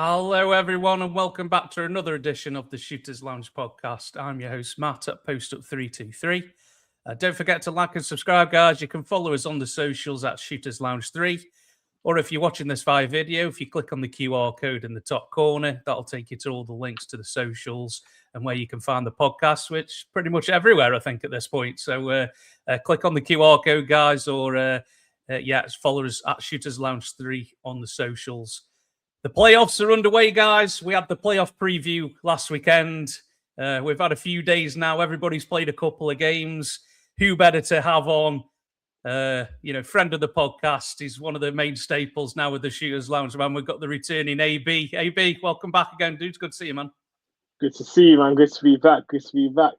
Hello, everyone, and welcome back to another edition of the Shooters Lounge podcast. I'm your host, Matt, at PostUp323. Don't forget to like and subscribe, guys. You can follow us on the socials at Shooters Lounge 3. Or if you're watching this via video, if you click on the QR code in the top corner, that'll take you to all the links to the socials and where you can find the podcast, which pretty much everywhere, I think, at this point. So click on the QR code, guys, or follow us at Shooters Lounge 3 on the socials. The playoffs are underway, guys. We had the playoff preview last weekend. We've had a few days now. Everybody's played a couple of games. Who better to have on? Friend of the podcast. He's one of the main staples now with the Shooters Lounge, man. We've got the returning AB. AB, welcome back again, dude. It's good to see you, man. Good to see you, man. Good to be back. Good to be back.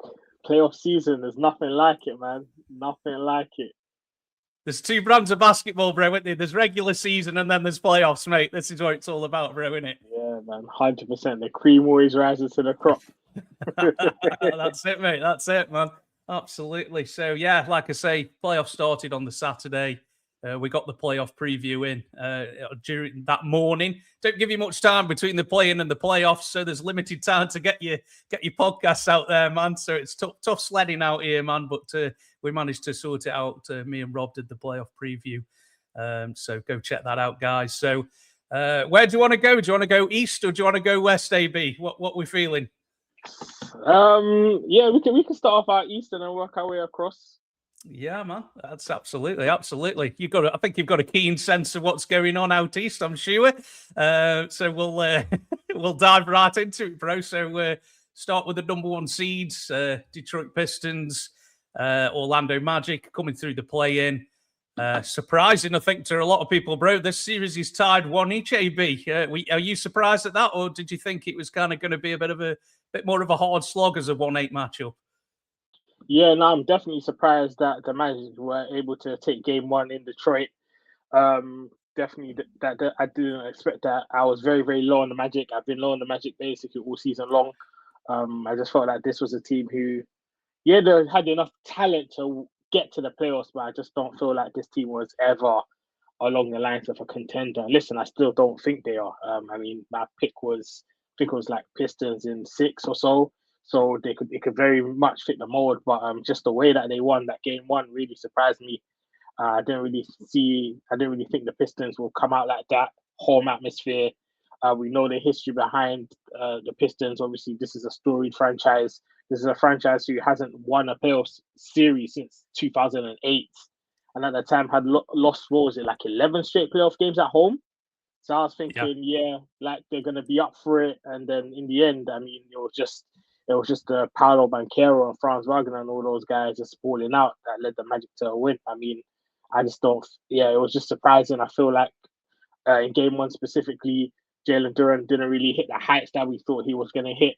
Playoff season. There's nothing like it, man. Nothing like it. There's two brands of basketball, bro, isn't there? There's regular season and then there's playoffs, mate. This is what it's all about, bro, isn't it? Yeah, man. 100%. The cream always rises to the crop. That's it, mate. That's it, man. Absolutely. So, yeah, like I say, playoffs started on the Saturday. We got the playoff preview in during that morning. Don't give you much time between the play-in and the playoffs, so there's limited time to get your podcasts out there, man. So it's tough sledding out here, man. But we managed to sort it out. Me and Rob did the playoff preview, so go check that out, guys. So where do you want to go? Do you want to go east or do you want to go west, AB? What we feeling? Yeah, we can start off out east and then work our way across. Yeah, man, that's absolutely. I think you've got a keen sense of what's going on out east, I'm sure. So we'll we'll dive right into it, bro. So start with the number one seeds, Detroit Pistons, Orlando Magic coming through the play-in. Surprising, I think, to a lot of people, bro. This series is tied 1 each. AB, are you surprised at that, or did you think it was kind of going to be a bit more of a hard slog as a 1-8 matchup? Yeah, no, I'm definitely surprised that the Magic were able to take game one in Detroit. Definitely that I didn't expect that. I was very, very low on the Magic. I've been low on the Magic basically all season long. I just felt like this was a team who, they had enough talent to get to the playoffs, but I just don't feel like this team was ever along the lines of a contender. Listen, I still don't think they are. I mean, my pick was, I think it was like Pistons in 6 or so. So it could very much fit the mold, but just the way that they won that game one really surprised me. I didn't really think the Pistons will come out like that. Home atmosphere. We know the history behind the Pistons. Obviously, this is a storied franchise. This is a franchise who hasn't won a playoff series since 2008, and at the time had lost, what was it, like 11 straight playoff games at home. So I was thinking, like they're gonna be up for it, and then in the end, I mean, it was just Paolo Banchero and Franz Wagner and all those guys just balling out that led the Magic to a win. I mean, I just don't. Yeah, it was just surprising. I feel like in game one specifically, Jalen Duren didn't really hit the heights that we thought he was going to hit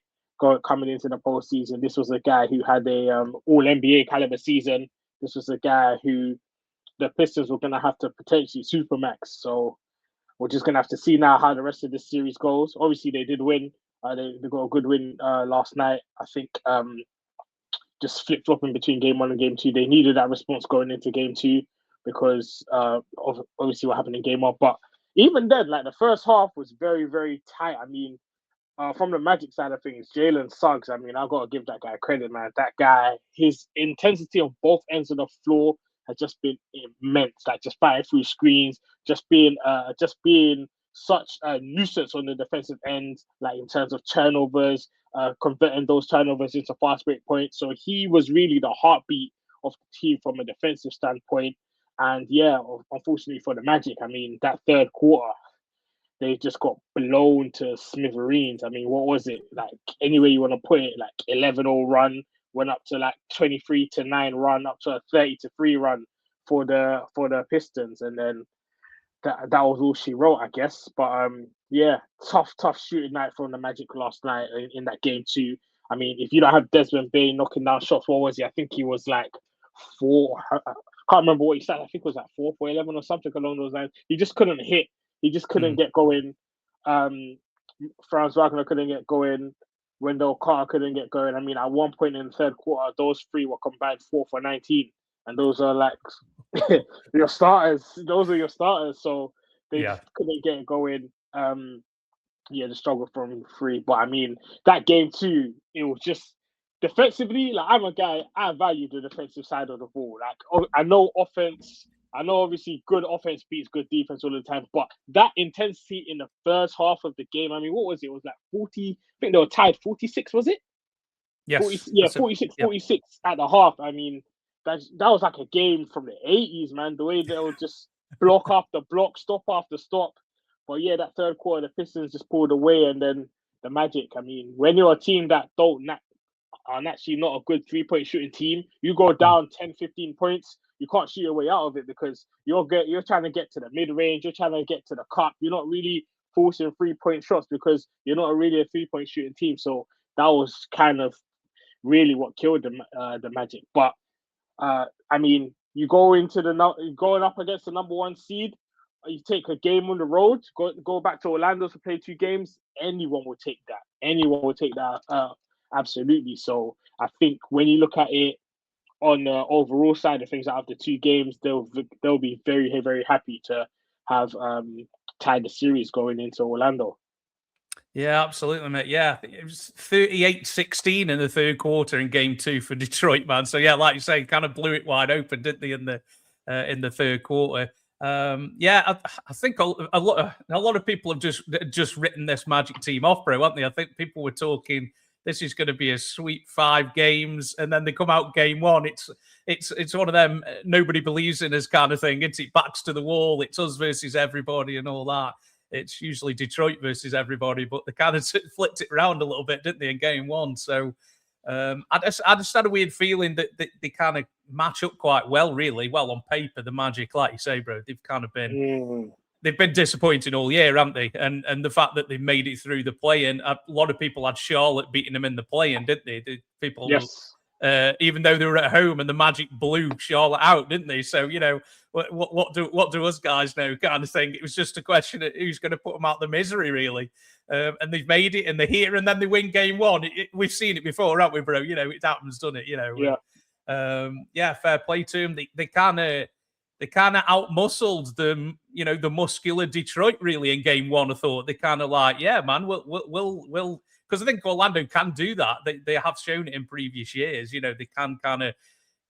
coming into the postseason. This was a guy who had a All NBA caliber season. This was a guy who the Pistons were going to have to potentially supermax. So we're just going to have to see now how the rest of this series goes. Obviously, they did win. They got a good win last night. I think just flip-flopping between game one and game two. They needed that response going into game two because of obviously what happened in game one. But even then, like the first half was very, very tight. I mean, from the Magic side of things, Jalen Suggs, I mean, I've got to give that guy credit, man. That guy, his intensity on both ends of the floor has just been immense. Like just fighting through screens, just being such a nuisance on the defensive end, like in terms of turnovers, converting those turnovers into fast break points. So he was really the heartbeat of the team from a defensive standpoint. And yeah, unfortunately for the Magic, I mean, that third quarter, they just got blown to smithereens. I mean, what was it? Like, any way you want to put it, like 11-0 run, went up to like 23-9 run, up to a 30-3 run for the Pistons. And then that was all she wrote, I guess. But yeah, tough shooting night from the Magic last night in that game too. I mean, if you don't have Desmond Bane knocking down shots, what was he? I think he was like 4. I can't remember what he said. I think it was like 4 for 11 or something along those lines. He just couldn't hit. He just couldn't get going. Franz Wagner couldn't get going. Wendell Carter couldn't get going. I mean, at one point in the third quarter, those three were combined 4 for 19. And those are like your starters. Those are your starters. So they couldn't get going. Yeah, the struggle from three. But I mean, that game too, it was just defensively. Like I'm a guy, I value the defensive side of the ball. Like I know offense. I know obviously good offense beats good defense all the time, but that intensity in the first half of the game, I mean, what was it? It was like 40, I think they were tied 46, was it? 40, Yes. yeah, 46, 46 at the half. I mean, that was like a game from the 80s, man. The way they would just block after block, stop after stop. But yeah, that third quarter, the Pistons just pulled away, and then the Magic. I mean, when you're a team that are actually not a good 3-point shooting team, you go down 10, 15 points, you can't shoot your way out of it because you're trying to get to the mid range, you're trying to get to the cup. You're not really forcing 3-point shots because you're not really a 3-point shooting team. So that was kind of really what killed the Magic. But I mean, you go into going up against the number one seed. You take a game on the road, go back to Orlando to play 2 games. Anyone will take that. Anyone will take that. Absolutely. So I think when you look at it on the overall side of things, out of the 2 games, they'll be very, very happy to have tied the series going into Orlando. Yeah, absolutely, mate. Yeah, it was 38-16 in the third quarter in game 2 for Detroit, man. So yeah, like you say, kind of blew it wide open, didn't they, in the third quarter? Yeah, I think a lot of people have just written this Magic team off, bro, haven't they? I think people were talking this is going to be a sweet 5 games, and then they come out game 1. It's one of them nobody believes in us kind of thing. It's backs to the wall. It's us versus everybody and all that. It's usually Detroit versus everybody, but they kind of flipped it around a little bit, didn't they, in game 1? So I just had a weird feeling that they kind of match up quite well, really. Well, on paper, the Magic, like you say, bro, they've kind of been they've been disappointing all year, haven't they? And the fact that they made it through the play-in, a lot of people had Charlotte beating them in the play-in, didn't they? People, yes. Even though they were at home, and the Magic blew Charlotte out, didn't they? So what do us guys know, kind of thing. It was just a question of who's going to put them out of the misery, really. And they've made it, and they're here, and then they win game 1. We've seen it before, haven't we, bro? It happens, doesn't it? Yeah. Fair play to them. They kind of outmuscled them, the muscular Detroit, really, in game 1. I thought they kind of like, yeah, man, we'll because I think Orlando can do that. They have shown it in previous years. They can kind of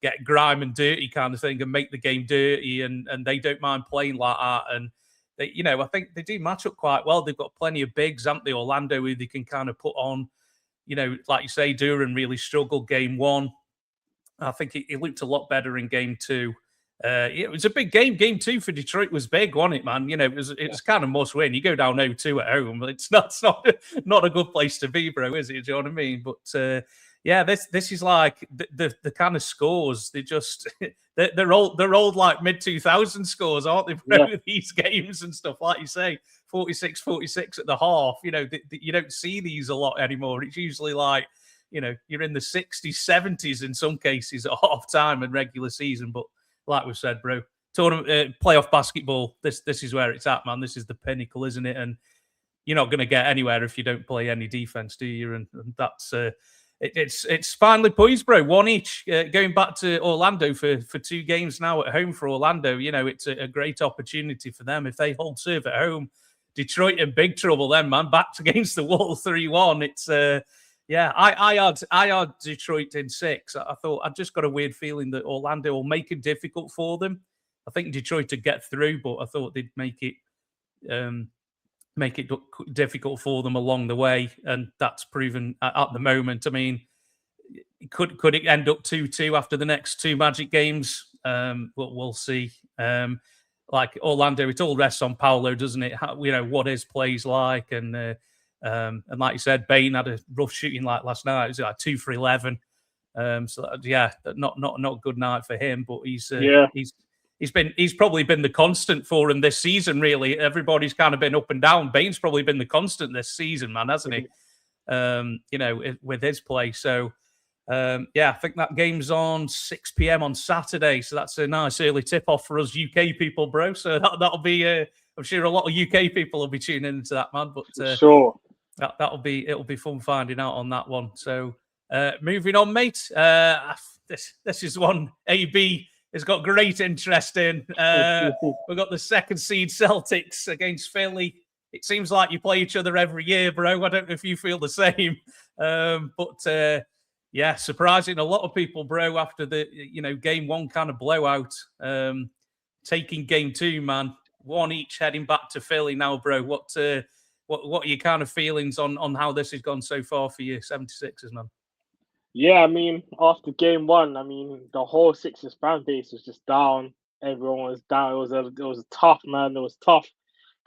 get grime and dirty kind of thing and make the game dirty, and they don't mind playing like that. And they, I think they do match up quite well. They've got plenty of bigs, haven't they? Orlando, who they can kind of put on. Like you say, Duran really struggled game 1. I think he looked a lot better in game 2. It was a big game. Game 2 for Detroit was big, wasn't it, man? It was kind of must win. You go down 0-2 at home, but it's not a good place to be, bro, is it? Do you know what I mean? But yeah, this is like the kind of scores. They just they're old like mid-2000 scores, aren't they? Bro? Yeah. These games and stuff, like you say, 46-46 at the half. You don't see these a lot anymore. It's usually like you're in the 60s, 70s in some cases at half time and regular season, but. Like we've said, bro, tournament playoff basketball. This is where it's at, man. This is the pinnacle, isn't it? And you're not going to get anywhere if you don't play any defense, do you? And that's it's finally poised, bro. 1 each. Going back to Orlando for 2 games now at home for Orlando. It's a great opportunity for them if they hold serve at home. Detroit in big trouble then, man. Backed against the wall, 3-1. It's yeah, I had Detroit in 6. I thought I'd just got a weird feeling that Orlando will make it difficult for them. I think Detroit would get through, but I thought they'd make it difficult for them along the way, and that's proven at the moment. I mean, could it end up 2-2 after the next 2 Magic games? We'll see. Like Orlando, it all rests on Paolo, doesn't it? What his play's like, and like you said, Bane had a rough shooting like last night. It was like 2 for 11. So yeah, not a good night for him. But he's probably been the constant for him this season. Really, everybody's kind of been up and down. Bane's probably been the constant this season, man, hasn't he? With his play. So yeah, I think that game's on 6 p.m. on Saturday. So that's a nice early tip off for us UK people, bro. So that'll be. I'm sure a lot of UK people will be tuning into that, man. But sure. It'll be fun finding out on that one. So moving on, mate. This is one AB has got great interest in. We've got the 2nd seed Celtics against Philly it seems like you play each other every year, bro. I don't know if you feel the same. Yeah, surprising a lot of people, bro, after the, game one kind of blowout, taking game two, man, one each heading back to Philly now, bro. What are your kind of feelings on how this has gone so far for you 76ers, man? Yeah, I mean, after game one, I mean, the whole Sixers fan base was just down. Everyone was down. It was tough, man. It was tough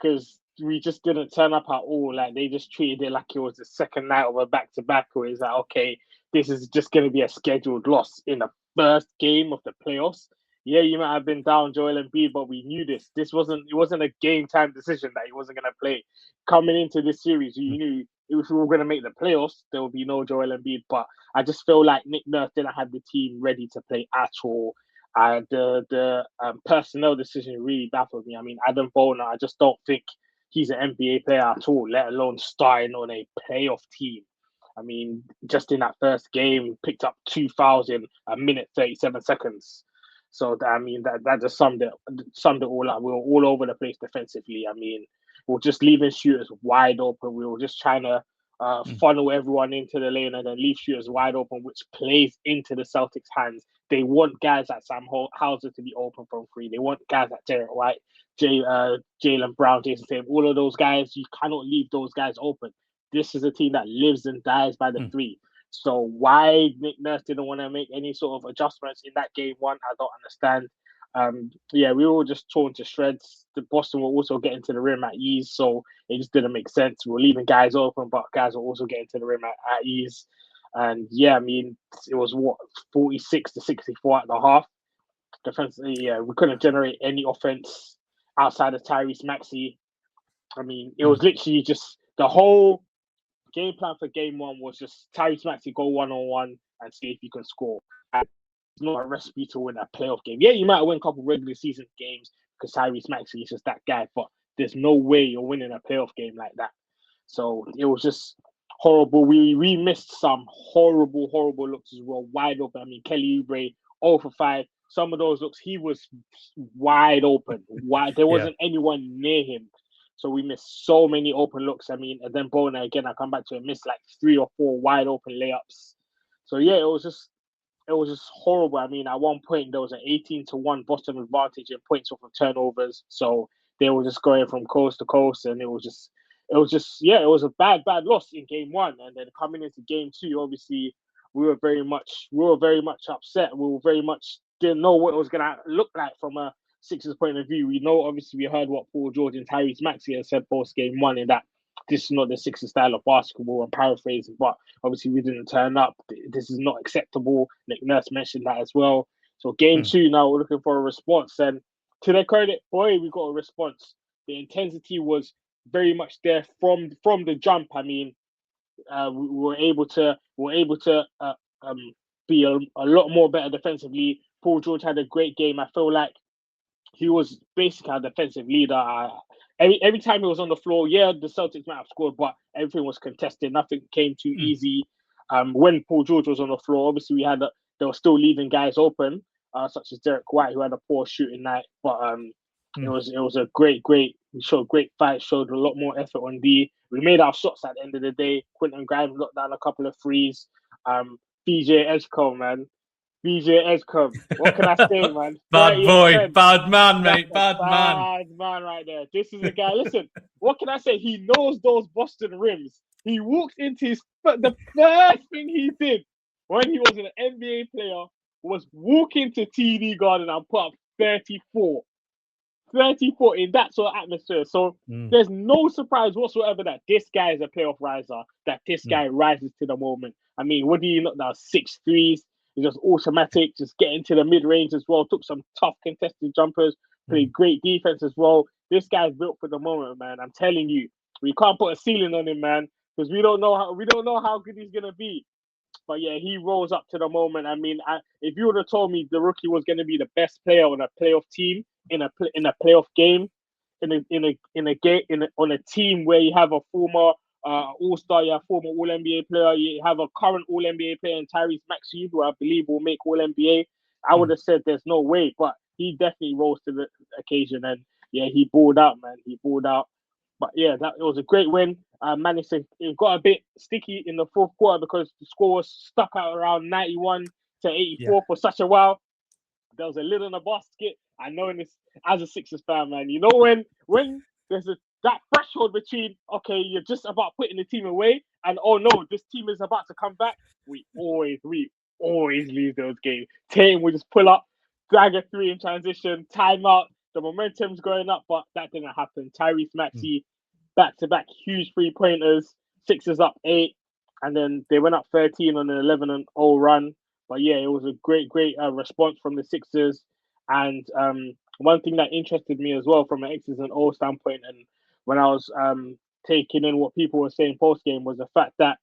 because we just didn't turn up at all. Like, they just treated it like it was the second night of a back-to-back, where it's like, okay, this is just going to be a scheduled loss in the first game of the playoffs. Yeah, you might have been down Joel Embiid, but we knew this. It wasn't a game time decision that he wasn't going to play. Coming into this series, you knew if we were going to make the playoffs, there would be no Joel Embiid. But I just feel like Nick Nurse didn't have the team ready to play at all. The personnel decision really baffled me. I mean, Adam Boner, I just don't think he's an NBA player at all, let alone starting on a playoff team. I mean, just in that first game, picked up 2 fouls in a minute 37 seconds. So I mean, that just summed it all up. We were all over the place defensively. I mean, we were just leaving shooters wide open. We were just trying to funnel everyone into the lane and then leave shooters wide open, which plays into the Celtics' hands. They want guys like Sam Hauser to be open from free. They want guys like Derek White, Jaylen Brown, Jason Tatum. All of those guys, you cannot leave those guys open. This is a team that lives and dies by the three. So why Nick Nurse didn't want to make any sort of adjustments in that game one, I don't understand. Yeah, we were just torn to shreds. The Boston were also getting to the rim at ease, so it just didn't make sense. We were leaving guys open, but guys were also getting to the rim at ease. And yeah, I mean, it was 46 to 64 at the half. Defensively, yeah, we couldn't generate any offense outside of Tyrese Maxey. I mean, it was literally just the whole game plan for game one was just Tyrese Maxey go 1-on-1 and see if you can score. And it's not a recipe to win a playoff game. Yeah, you might win a couple regular season games because Tyrese Maxey is just that guy, but there's no way you're winning a playoff game like that. So it was just horrible. We missed some horrible looks as well, wide open. I mean, Kelly Oubre 0 for 5. Some of those looks, he was wide open. There wasn't anyone near him. So we missed so many open looks. I mean, and then Boner, again, I come back to it, missed like 3 or 4 wide open layups. So yeah, it was just horrible. I mean, at one point there was an 18-1 Boston advantage in points off of turnovers. So they were just going from coast to coast, and it was a bad loss in game one. And then coming into game two, obviously we were very much upset. We were very much didn't know what it was gonna look like from a Sixers point of view. We know, obviously, we heard what Paul George and Tyrese Maxey had said post game one, in that this is not the Sixers style of basketball. I'm paraphrasing, but obviously we didn't turn up. This is not acceptable. Nick Nurse mentioned that as well. So game two, now we're looking for a response, and to their credit, boy, we got a response. The intensity was very much there from the jump. I mean, we were able to be a lot more better defensively. Paul George had a great game. I feel like he was basically our defensive leader. Every time he was on the floor, yeah, the Celtics might have scored, but everything was contested. Nothing came too easy. When Paul George was on the floor, obviously they were still leaving guys open, such as Derek White, who had a poor shooting night. But it was a great. We showed great fight. Showed a lot more effort on D. We made our shots at the end of the day. Quentin Grimes knocked down a couple of threes. BJ Edgecombe, man. BJ Edgecombe. What can I say, man? Bad boy. Bad man, mate. Bad man. Bad man right there. This is a guy. Listen, what can I say? He knows those Boston rims. He walked into the first thing he did when he was an NBA player was walk into TD Garden and put up 34 in that sort of atmosphere. So there's no surprise whatsoever that this guy is a playoff riser, that this guy rises to the moment. I mean, what do you knock down? 6 threes? It's just automatic, just getting to the mid-range as well. Took some tough contested jumpers, played great defense as well. This guy's built for the moment, man. I'm telling you, we can't put a ceiling on him, man, because we don't know how good he's gonna be. But yeah, he rose up to the moment. I mean, if you would have told me the rookie was going to be the best player on a playoff team in a playoff game, on a team where you have a former All-Star, you have former All-NBA player, you have a current All-NBA player in Tyrese Maxey, who I believe will make All-NBA, I would have said there's no way. But he definitely rose to the occasion, and yeah, he balled out, man. He balled out. But yeah, it was a great win. Managed to, it got a bit sticky in the fourth quarter because the score was stuck at around 91 to 84 for such a while. There was a lid on the basket. I know this as a Sixers fan, man. You know when there's that threshold between okay, you're just about putting the team away, and oh no, this team is about to come back. We always lose those games. Tatum would just pull up, drag a three in transition, timeout. The momentum's going up, but that didn't happen. Tyrese Maxey, back-to-back huge three-pointers. Sixers up 8, and then they went up 13 on an 11-0 run. But yeah, it was a great response from the Sixers. And one thing that interested me as well from an X's and O standpoint, and when I was taking in what people were saying post-game, was the fact that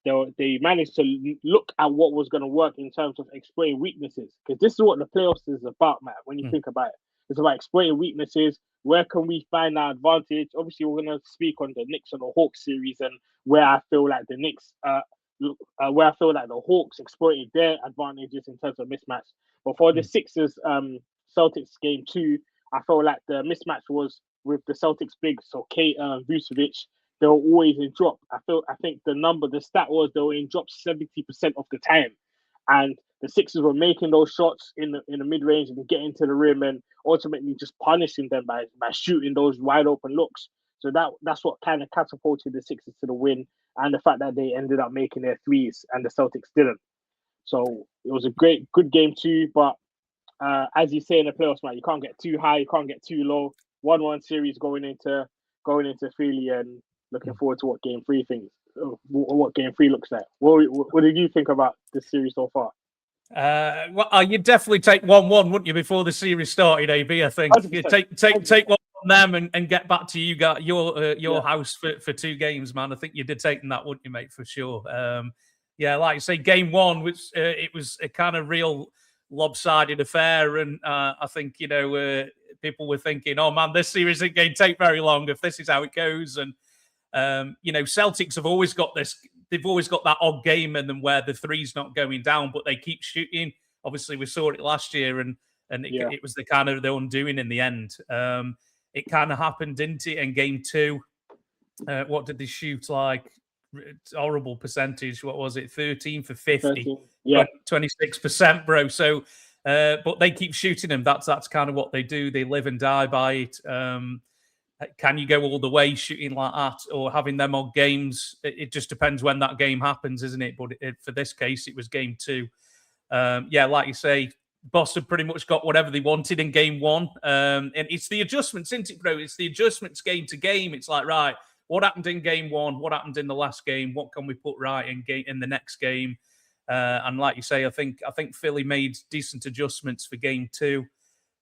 they managed to look at what was going to work in terms of exploiting weaknesses. Because this is what the playoffs is about, Matt, when you think about it. It's about exploiting weaknesses. Where can we find our advantage? Obviously, we're going to speak on the Knicks and the Hawks series and where I feel like the Knicks, where I feel like the Hawks exploited their advantages in terms of mismatch. But for the Sixers Celtics game 2, I felt like the mismatch was with the Celtics bigs, so Kate and Vucevic. They were always in drop. I think the stat was they were in drop 70% of the time. And the Sixers were making those shots in the mid range and getting to the rim and ultimately just punishing them by shooting those wide open looks. So that's what kind of catapulted the Sixers to the win, and the fact that they ended up making their threes and the Celtics didn't. So it was a good game too. But as you say in the playoffs, man, you can't get too high, you can't get too low. 1-1 series going into Philly, and looking forward to what game 3 thinks. What game 3 looks like. What did you think about this series so far? Well, you'd definitely take 1-1, wouldn't you, before the series started, AB? I think you take one from them and get back to your house for 2 games, man. I think you'd have taken that, wouldn't you, mate, for sure. Yeah, like you say, game 1, which it was a kind of real lopsided affair, and I think people were thinking, oh man, this series isn't going to take very long if this is how it goes. And Celtics have always got this. They've always got that odd game in them where the three's not going down, but they keep shooting. Obviously, we saw it last year, and it was the kind of the undoing in the end. It kind of happened, didn't it, in game 2? What did they shoot like? Horrible percentage. What was it? 13 for 50. 13. Yeah, 26%, bro. So, but they keep shooting them. That's kind of what they do. They live and die by it. Can you go all the way shooting like that, or having them odd games? It just depends when that game happens, isn't it? But for this case, it was game 2. Yeah, like you say, Boston pretty much got whatever they wanted in game 1. And it's the adjustments, isn't it, bro? It's the adjustments game to game. It's like, right, what happened in game 1? What happened in the last game? What can we put right in the next game? And like you say, I think Philly made decent adjustments for game 2.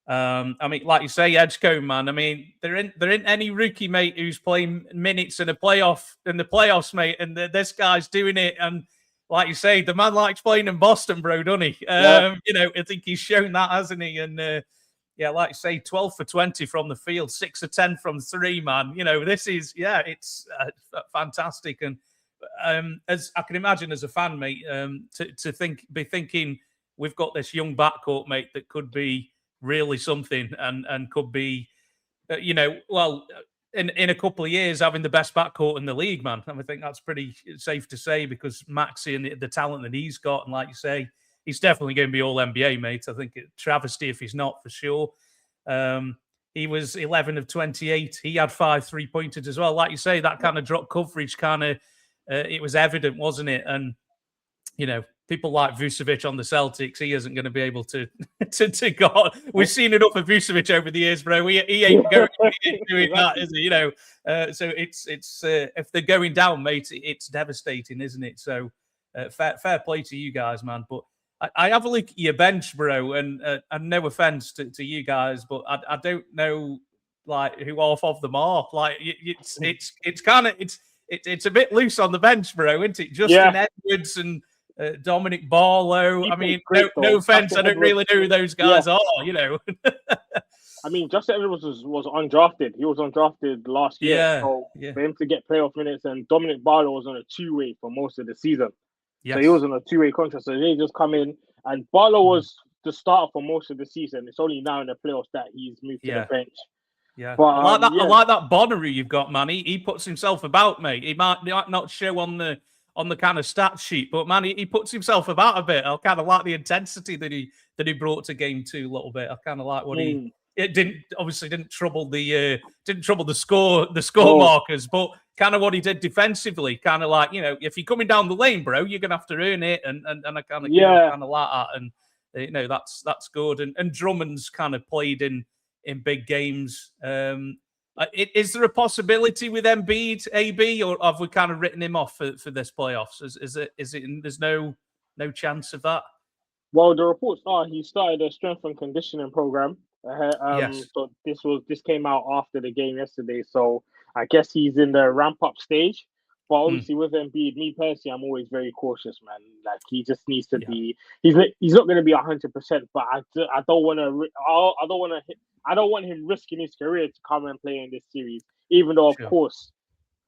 I mean, like you say, Edgecombe, man. I mean, there ain't any rookie, mate, who's playing minutes in the playoffs, mate. And this guy's doing it. And like you say, the man likes playing in Boston, bro, doesn't he? I think he's shown that, hasn't he? And yeah, like you say, 12 for 20 from the field, 6 of 10 from 3, man. This is it's fantastic. And as I can imagine as a fan, mate, to be thinking we've got this young backcourt, mate, that could be really something and could be, in a couple of years having the best backcourt in the league, man. And I think that's pretty safe to say because Maxey and the talent that he's got, and like you say, he's definitely going to be all NBA, mate. I think travesty if he's not, for sure. He was 11 of 28. He had 5 3-pointers as well. Like you say, that kind of drop coverage it was evident, wasn't it? And, people like Vucevic on the Celtics, he isn't going to be able to go. We've seen enough of Vucevic over the years, bro. He ain't going to be doing that, is he? So it's if they're going down, mate, it's devastating, isn't it? So fair play to you guys, man. But I have a look at your bench, bro, and no offense to you guys, but I don't know like who half of them are. Like it's a bit loose on the bench, bro, isn't it? Justin Edwards and Dominic Barlow. I mean, no offense, I don't really know who those guys are, I mean, Justin Edwards was undrafted. He was undrafted last year. So for him to get playoff minutes, and Dominic Barlow was on a 2-way for most of the season. Yes. So he was on a 2-way contract. So they just come in, and Barlow was the starter for most of the season. It's only now in the playoffs that he's moved to the bench. Yeah, But I like that. yeah. I like that Bonner you've got, man. He puts himself about, mate. He might not show on the kind of stat sheet, but man, he puts himself about a bit. I kind of like the intensity that he brought to game 2 a little bit. I kind of like what it didn't trouble the score No. markers, but kind of what he did defensively. Kind of like, if you're coming down the lane, bro, you're gonna have to earn it, and I kind of kind of like that, and that's good. And Drummond's kind of played in big games. Is there a possibility with Embiid, AB, or have we kind of written him off for this playoffs? Is it? There's no chance of that? Well, the reports are he started a strength and conditioning program. Yes. So this came out after the game yesterday. So I guess he's in the ramp up stage. But obviously with Embiid, me personally, I'm always very cautious, man. Like he just needs to be. He's not going to be 100%. But I don't want to. I don't want him risking his career to come and play in this series. Even though, of course,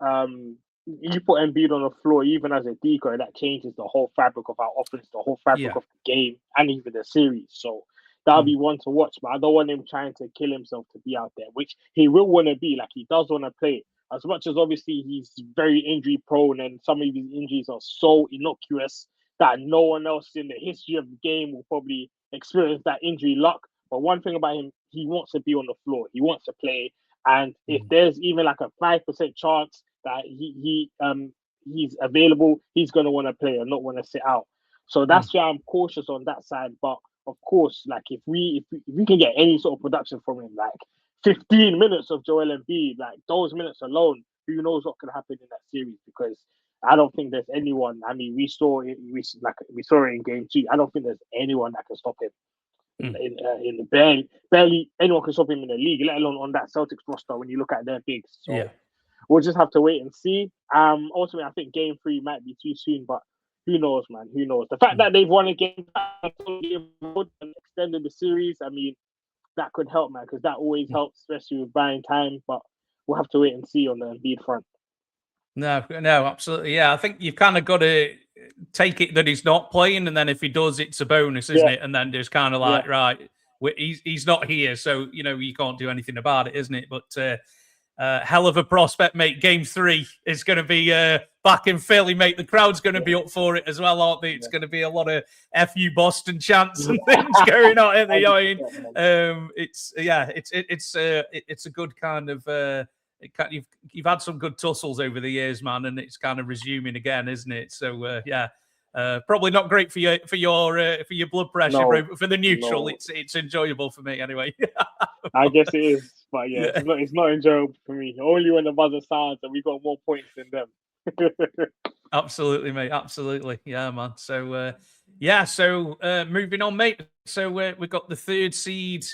you put Embiid on the floor, even as a decoy, that changes the whole fabric of our offense, the whole fabric of the game, and even the series. So that'll be one to watch. But I don't want him trying to kill himself to be out there, which he will want to be. Like he does want to play. As much as obviously he's very injury prone, and some of his injuries are so innocuous that no one else in the history of the game will probably experience that injury luck. But one thing about him, he wants to be on the floor. He wants to play. And if there's even like a 5% chance that he's available, he's going to want to play and not want to sit out. So that's why I'm cautious on that side. But of course, like if we can get any sort of production from him, like 15 minutes of Joel Embiid, like those minutes alone, who knows what could happen in that series? Because I don't think there's anyone. I mean, we saw it in game 2. I don't think there's anyone that can stop him. In barely anyone can stop him in the league, let alone on that Celtics roster when you look at their bigs. So we'll just have to wait and see. Ultimately, I think game 3 might be too soon, but who knows, man? Who knows? The fact that they've won a game and extended the series, I mean, that could help, man, because that always helps, especially with buying time. But we'll have to wait and see on the Embiid front. No, absolutely. Yeah, I think you've kind of got to take it that he's not playing, and then if he does, it's a bonus, isn't it? And then there's kind of like, right, he's not here, so you can't do anything about it, isn't it? But hell of a prospect, mate. Game 3 is going to be back in Philly, mate. The crowd's going to be up for it as well, aren't they? It's going to be a lot of FU Boston chants and things going on, isn't they? I mean, it's a good kind of. You've had some good tussles over the years, man, and it's kind of resuming again, isn't it? So probably not great for your blood pressure, bro. But for the neutral, it's enjoyable for me anyway. I guess it is, but it's not enjoyable for me. Only when the buzzer sounds and we got more points than them. Absolutely, mate. Absolutely, yeah, man. So moving on, mate. So we've got the 3rd seed.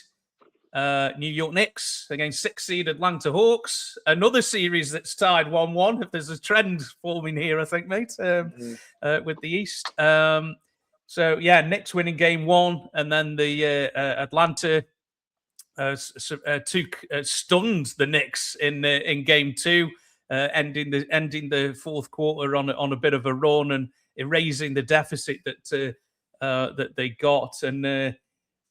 New York Knicks against 6th seed Atlanta Hawks. Another series that's tied 1-1. If there's a trend forming here, I think, mate, with the East. Knicks winning game 1, and then the Atlanta stunned the Knicks in game 2, ending the fourth quarter on a bit of a run and erasing the deficit that they got. And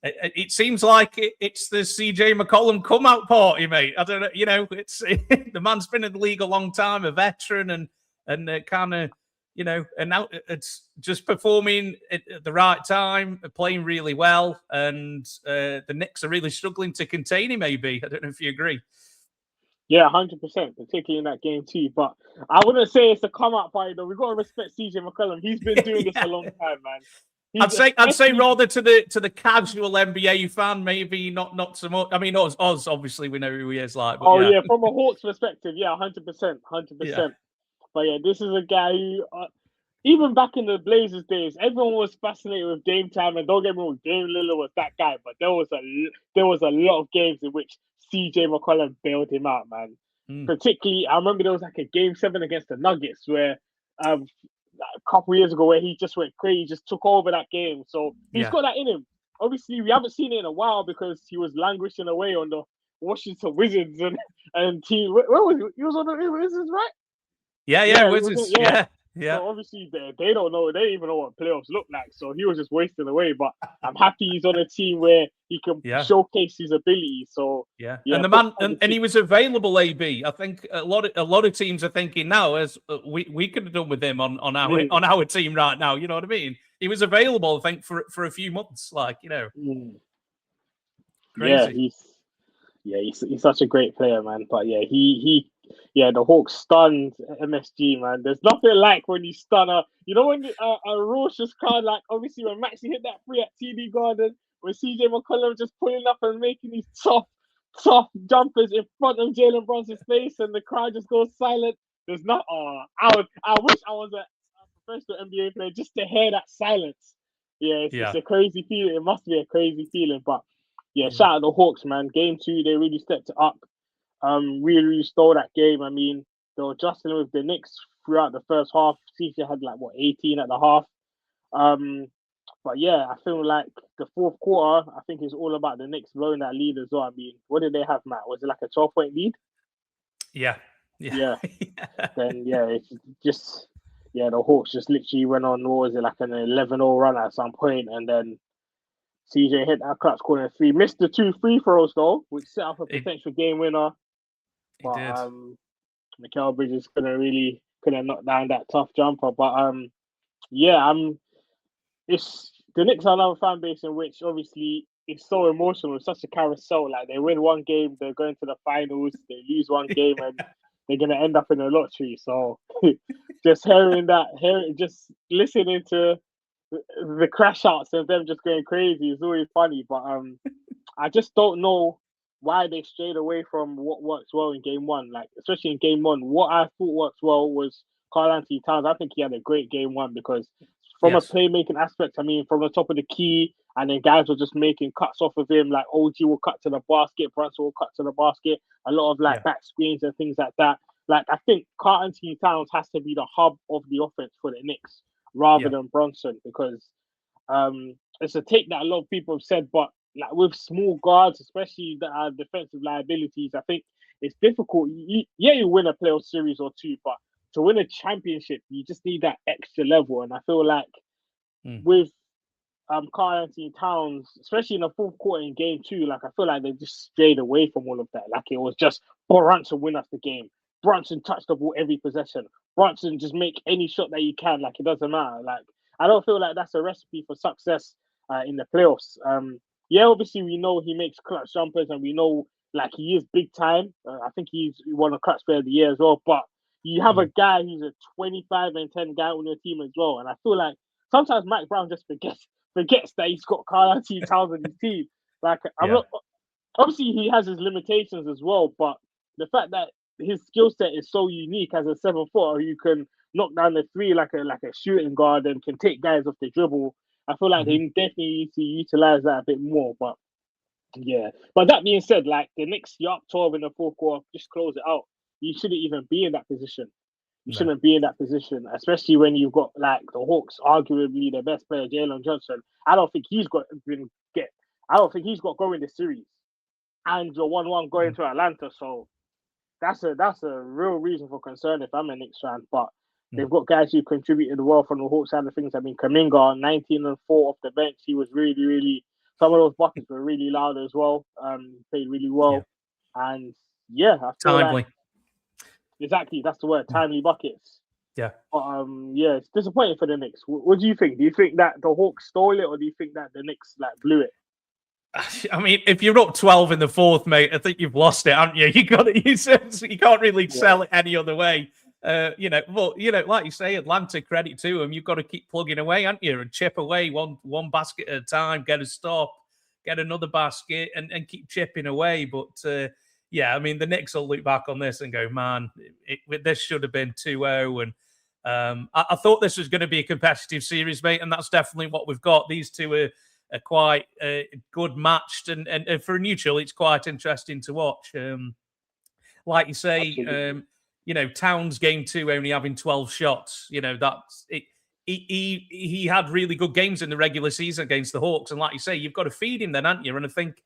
it seems like it's the CJ McCollum come out party, mate. I don't know, it's the man's been in the league a long time, a veteran, and kind of, and now it's just performing at the right time, playing really well, and the Knicks are really struggling to contain him. Maybe I don't know if you agree. Yeah, 100%, particularly in that game too. But I wouldn't say it's a come out party though. We've got to respect CJ McCollum. He's been doing this a long time, man. I'd say rather to the casual NBA fan, maybe not so much. I mean, Oz obviously we know who he is like. But from a Hawks perspective, 100%. But this is a guy who, even back in the Blazers days, everyone was fascinated with Game Time, and don't get me wrong, Dame Lillard was that guy. But there was a lot of games in which CJ McCollum bailed him out, man. Particularly, I remember there was like a Game 7 against the Nuggets where a couple years ago where he just went crazy, just took over that game. So he's got that in him. Obviously, we haven't seen it in a while because he was languishing away on the Washington Wizards and team. Where was he? He was on the Wizards, right? Yeah, Wizards. Yeah. So obviously they don't know, they don't even know what playoffs look like. So he was just wasting away. But I'm happy he's on a team where he can showcase his ability. So yeah, and the man and he was available. AB, I think a lot of teams are thinking now as we could have done with him on our team right now. You know what I mean? He was available, I think, for a few months. Like, you know, crazy. He's such a great player, man. But the Hawks stunned MSG, man. There's nothing like when you stun when a raucous crowd, like obviously when Maxi hit that free at TD Garden, when CJ McCollum just pulling up and making these soft jumpers in front of Jalen Brunson's face, and the crowd just goes silent. There's not. I wish I was a professional NBA player just to hear that silence. It's a crazy feeling. It must be a crazy feeling, but. Shout out the Hawks, man. Game 2, they really stepped it up. Really stole that game. I mean, they were adjusting with the Knicks throughout the first half. CJ had 18 at the half. But I feel like the fourth quarter, I think it's all about the Knicks blowing that lead as well. I mean, what did they have, Matt? Was it like a 12-point lead? Yeah. Then it's just the Hawks just literally went on. What was it, like an 11-0 run at some point, and then CJ hit that clutch corner 3. Missed the 2 free throws though, which set up a potential game winner. But Mikal Bridges couldn't knock down that tough jumper. But it's the Knicks are another fan base in which obviously it's so emotional. It's such a carousel. Like they win one game, they're going to the finals. They lose one game, and they're gonna end up in a lottery. So just just listening to the crash outs and them just going crazy is always funny. But I just don't know why they strayed away from what works well in game 1. Like, especially in game 1, what I thought worked well was Karl-Anthony Towns. I think he had a great game 1 because from a playmaking aspect, I mean, from the top of the key, and then guys were just making cuts off of him. Like OG will cut to the basket, Brunson will cut to the basket. A lot of back screens and things like that. Like, I think Karl-Anthony Towns has to be the hub of the offense for the Knicks rather than Brunson, because it's a take that a lot of people have said, but like with small guards, especially that are defensive liabilities, I think it's difficult. You win a playoff series or 2, but to win a championship, you just need that extra level. And I feel like with Karl-Anthony Towns, especially in the fourth quarter in game 2, like I feel like they just strayed away from all of that. Like it was just Brunson win us the game. Brunson touch the ball every possession. Brunson just make any shot that you can. Like it doesn't matter. Like I don't feel like that's a recipe for success in the playoffs. Obviously we know he makes clutch jumpers, and we know like he is big time. I think he's won a clutch player of the year as well. But you have a guy who's a 25-10 guy on your team as well, and I feel like sometimes Mike Brown just forgets that he's got Karl-Anthony Towns on his team. Like I'm not. Obviously he has his limitations as well, but the fact that his skill set is so unique as a 7-footer who can knock down the 3 like a shooting guard and can take guys off the dribble. I feel like they definitely need to utilize that a bit more. But but that being said, like the Knicks, you're up 12 in the fourth quarter, just close it out. You shouldn't even be in that position. You shouldn't be in that position, especially when you've got like the Hawks, arguably the best player, Jalen Johnson. I don't think he's got going the series, and you're 1-1 going to Atlanta. So that's a real reason for concern if I'm a Knicks fan. But they've got guys who contributed well from the Hawks side of things. I mean, Kuminga, 19 and 4 off the bench. He was really, really. Some of those buckets were really loud as well. Played really well, and I feel timely. Exactly, that's the word. Timely buckets. Yeah. But it's disappointing for the Knicks. What do you think? Do you think that the Hawks stole it, or do you think that the Knicks blew it? I mean, if you're up 12 in the fourth, mate, I think you've lost it, haven't you? You can't really sell it any other way. But like you say, Atlanta, credit to them. You've got to keep plugging away, haven't you? And chip away one basket at a time, get a stop, get another basket, and keep chipping away. But I mean, the Knicks will look back on this and go, man, this should have been 2-0. And I thought this was going to be a competitive series, mate, and that's definitely what we've got. These two are quite good matched, and for a neutral, it's quite interesting to watch. Like you say, Towns game 2 only having 12 shots. That's it. He had really good games in the regular season against the Hawks, and like you say, you've got to feed him then, haven't you? And I think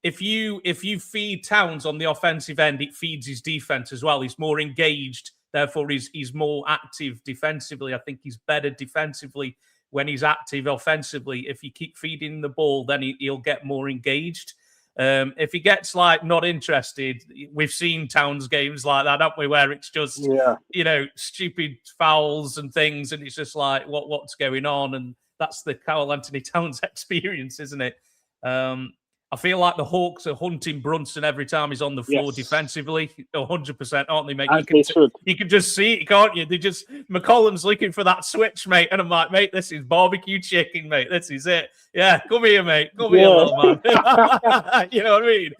if you feed Towns on the offensive end, it feeds his defense as well. He's more engaged therefore he's more active defensively. I think he's better defensively when he's active offensively. If you keep feeding the ball, then he'll get more engaged. If he gets like not interested, we've seen Towns games like that, haven't we? Where it's just stupid fouls and things, and it's just like what's going on, and that's the Karl-Anthony Towns experience, isn't it? I feel like the Hawks are hunting Brunson every time he's on the floor defensively. 100%, aren't they, mate? You can just see it, can't you? McCollum's looking for that switch, mate. And I'm like, mate, this is barbecue chicken, mate. This is it. Yeah, come here, mate. Come here, little man. You know what I mean?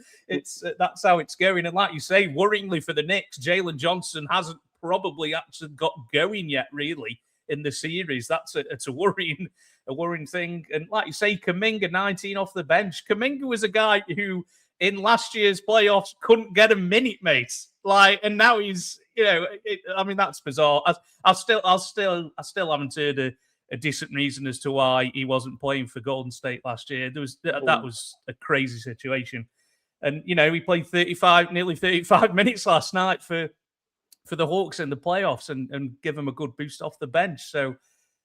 That's how it's going. And like you say, worryingly for the Knicks, Jalen Johnson hasn't probably actually got going yet, really, in the series. It's a worrying thing. And like you say, Kuminga, 19 off the bench. Kuminga was a guy who in last year's playoffs couldn't get a minute, mate. And now he's, that's bizarre. I still haven't heard a decent reason as to why he wasn't playing for Golden State last year. That was a crazy situation. And, he played nearly 35 minutes last night for the Hawks in the playoffs and give them a good boost off the bench. So,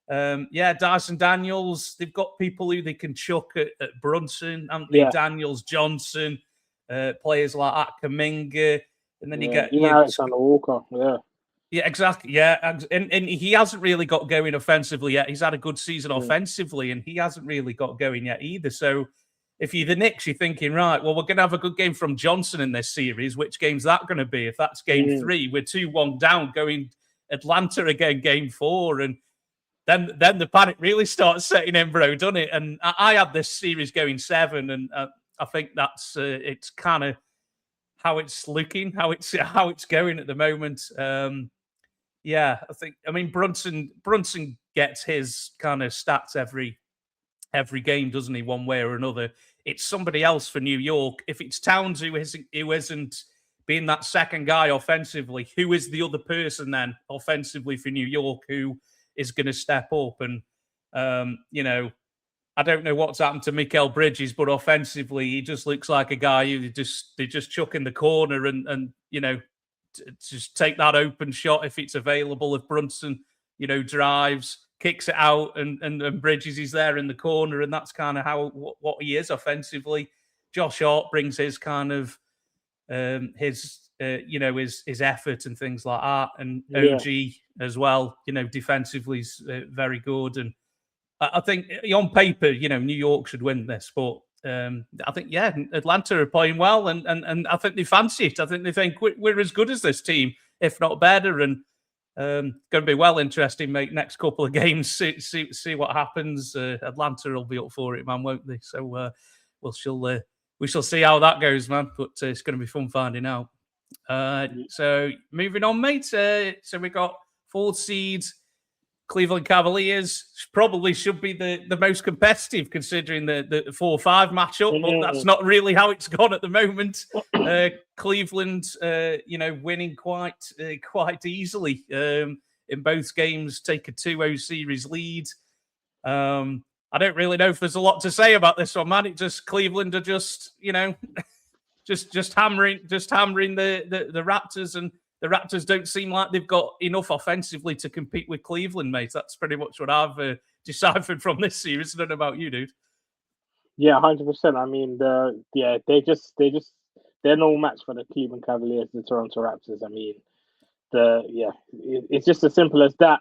Dyson Daniels, they've got people who they can chuck at Brunson, Anthony Daniels, Johnson, players like that, Kuminga, and then you get Alexander Walker. Yeah, exactly. Yeah, and he hasn't really got going offensively yet. He's had a good season offensively, and he hasn't really got going yet either. So if you're the Knicks, you're thinking, right, well, we're going to have a good game from Johnson in this series. Which game's that going to be? If that's game 3, we're 2-1 down, going Atlanta again, game 4, and then the panic really starts setting in, bro, doesn't it? And I had this series going 7, and I think that's it's kind of how it's looking, how it's going at the moment. I mean Brunson gets his kind of stats every game, doesn't he? One way or another. It's somebody else for New York. If it's Towns who isn't being that second guy offensively, who is the other person then offensively for New York who is going to step up? And I don't know what's happened to Mikal Bridges, but offensively, he just looks like a guy who they just chuck in the corner and just take that open shot if it's available. If Brunson, drives, kicks it out, and Bridges is there in the corner, and that's kind of what he is offensively. Josh Hart brings his kind of his effort and things like that, and OG as well. Defensively is very good, and I think on paper, New York should win this, but I think Atlanta are playing well, and I think they fancy it. I think they think we're as good as this team, if not better, and going to be well interesting, mate. Next couple of games, see what happens. Atlanta will be up for it, man, won't they? So we shall see how that goes, man. But it's going to be fun finding out. So moving on, mate. So we got 4th seed Cleveland Cavaliers. Probably should be the most competitive considering the 4-5 matchup, but that's not really how it's gone at the moment. Cleveland, winning quite easily in both games, take a 2-0 series lead. I don't really know if there's a lot to say about this one, man. It just Cleveland are just just hammering the Raptors, and the Raptors don't seem like they've got enough offensively to compete with Cleveland, mate. That's pretty much what I've deciphered from this series. I don't know about you, dude. Yeah, 100%. I mean, they're no match for the Cleveland Cavaliers, the Toronto Raptors. I mean, it's just as simple as that.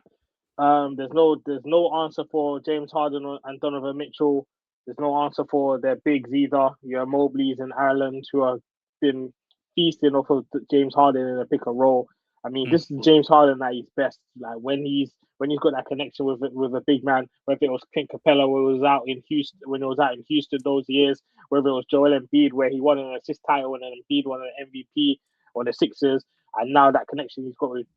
There's no answer for James Harden and Donovan Mitchell. There's no answer for their bigs either. Your Mobleys and Ireland, who have been feasting off of James Harden in a pick and roll. I mean, this is James Harden at his best. Like when he's got that connection with a big man, whether it was Clint Capella when he was out in Houston those years, whether it was Joel Embiid where he won an assist title and Embiid won an MVP on the Sixers, and now that connection he's got with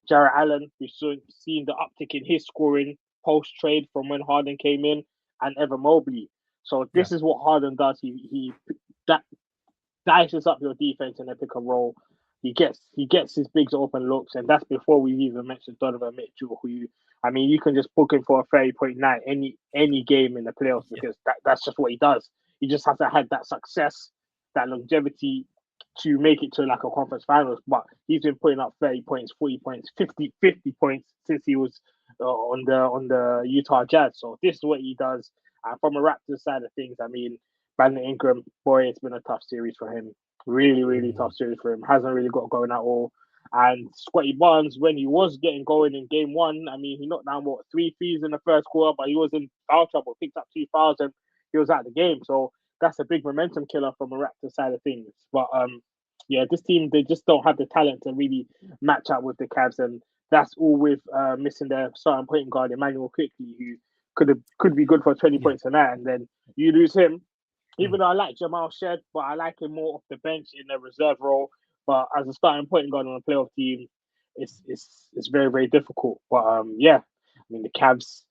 Jarrett Allen. We've seen the uptick in his scoring post trade from when Harden came in, and Evan Mobley. So this is what Harden does. He dices up your defense in a pick and roll. He gets his bigs open looks, and that's before we even mentioned Donovan Mitchell, who, I mean, you can just book him for a 30-point night any game in the playoffs because that's just what he does. He just has to have that success, that longevity to make it to like a conference finals. But he's been putting up 30 points, 40 points, 50 points since he was on the Utah Jazz. So this is what he does. And from a Raptors side of things, I mean, Brandon Ingram, boy, it's been a tough series for him. Really, really tough series for him. Hasn't really got going at all. And Scotty Barnes, when he was getting going in game one, I mean, he knocked down, 3 threes in the first quarter, but he was in foul trouble, picked up 2 fouls, and he was out of the game. So that's a big momentum killer from a Raptors side of things. But yeah, this team, they just don't have the talent to really match up with the Cavs. And that's all with missing their starting point guard, Emmanuel Quickley, who could be good for 20 points a night. And then you lose him. Even though I like Jamal Shed, but I like him more off the bench in a reserve role. But as a starting point guard on a playoff team, it's very, very difficult. But yeah, I mean the Cavs,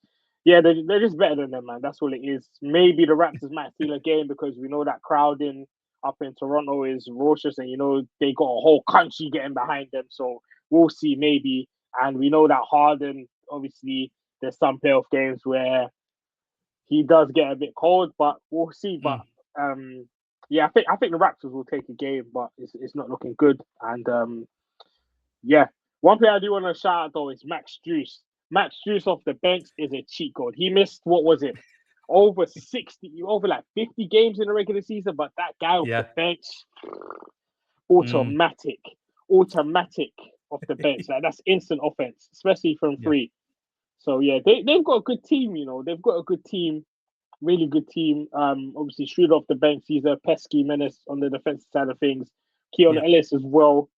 yeah, they're just better than them, man. That's all it is. Maybe the Raptors might steal a game because we know that crowd up in Toronto is raucous, and they got a whole country getting behind them. So we'll see, maybe. And we know that Harden, obviously, there's some playoff games where he does get a bit cold, but we'll see. But yeah, I think the Raptors will take a game, but it's not looking good. And yeah, one player I do want to shout out though is Max Strus. Max Strus off the bench is a cheat code. He missed, what was it, over 50 games in the regular season, but that guy off the bench, automatic off the bench. Like, that's instant offense, especially from three. So yeah, they've got a good team. They've got a good team. Really good team. Obviously, Schroeder off the bench. He's a pesky menace on the defensive side of things. Keon Ellis as well.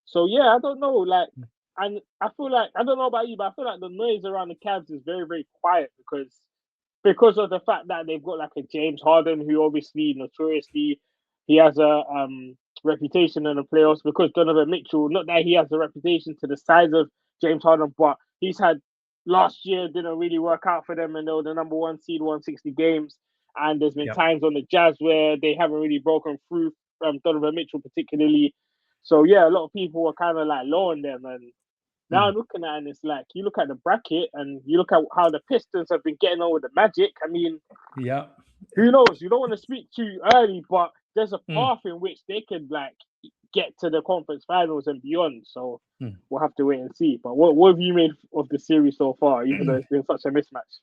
So yeah, I don't know. And I feel like, I don't know about you, but I feel like the noise around the Cavs is very, very quiet because of the fact that they've got like a James Harden, who obviously notoriously he has a reputation in the playoffs. Because Donovan Mitchell, not that he has a reputation to the size of James Harden, but he's had. Last year didn't really work out for them, and they were the number 1 seed, 160 games. And there's been times on the Jazz where they haven't really broken through, Donovan Mitchell particularly. So yeah, a lot of people were kind of like low on them. And now I'm looking at it, and it's like, you look at the bracket and you look at how the Pistons have been getting on with the Magic. I mean, who knows? You don't want to speak too early, but there's a path in which they could like get to the conference finals and beyond. So we'll have to wait and see. But what have you made of the series so far, even though it's been such a mismatch?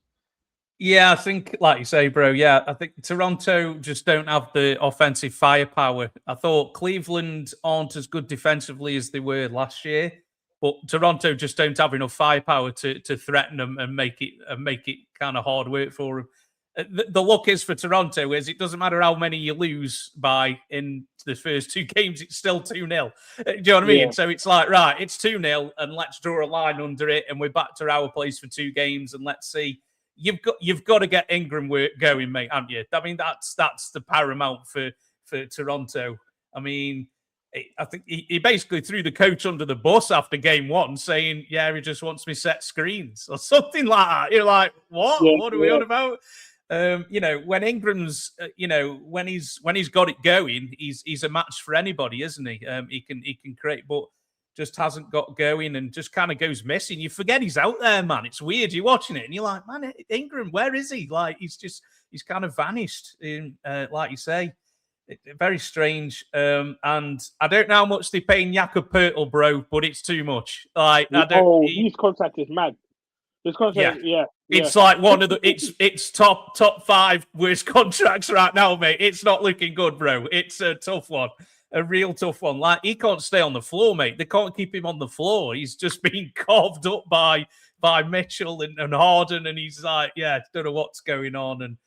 Yeah, I think, like you say, bro, I think Toronto just don't have the offensive firepower. I thought Cleveland aren't as good defensively as they were last year, but Toronto just don't have enough firepower to threaten them and make it kind of hard work for them. The luck is for Toronto is it doesn't matter how many you lose by in the first 2 games, it's still 2-0. Do you know what I mean? So it's like, right, it's 2-0 and let's draw a line under it and we're back to our place for 2 games and let's see. You've got to get Ingram going, mate, haven't you? I mean, that's the paramount for Toronto. I mean, I think he basically threw the coach under the bus after game 1, saying, he just wants me set screens or something like that. You're like, what? What are we on about? When Ingram's, when he's got it going, he's a match for anybody, isn't he? He can create, but just hasn't got going and just kind of goes missing. You forget he's out there, man. It's weird. You're watching it and you're like, man, Ingram, where is he? Like, he's kind of vanished. Like you say, very strange. And I don't know how much they're paying Jakob Poeltl, bro, but it's too much. Like, his contract is mad. His contract, It's like one of the it's top 5 worst contracts right now, mate. It's not looking good, bro. It's a tough one, a real tough one. Like, he can't stay on the floor, mate. They can't keep him on the floor. He's just being carved up by Mitchell and Harden, and he's like, don't know what's going on. And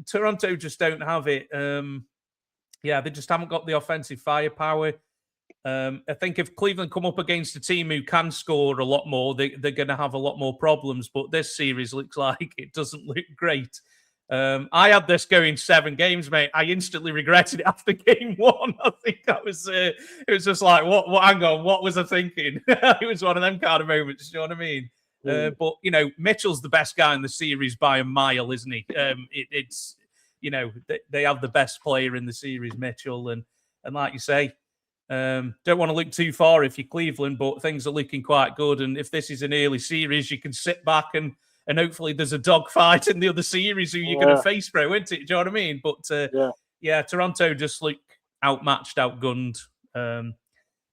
Toronto just don't have it. They just haven't got the offensive firepower. I think if Cleveland come up against a team who can score a lot more, they're going to have a lot more problems. But this series looks like it doesn't look great. I had this going 7 games, mate. I instantly regretted it after game 1. I think that was it was just like, what? Hang on, what was I thinking? It was one of them kind of moments. You know what I mean? But Mitchell's the best guy in the series by a mile, isn't he? It's they have the best player in the series, Mitchell, and like you say. Don't want to look too far if you're Cleveland, but things are looking quite good. And if this is an early series, you can sit back and hopefully there's a dogfight in the other series who you're going to face, bro, isn't it? Do you know what I mean? But Toronto just look outmatched, outgunned.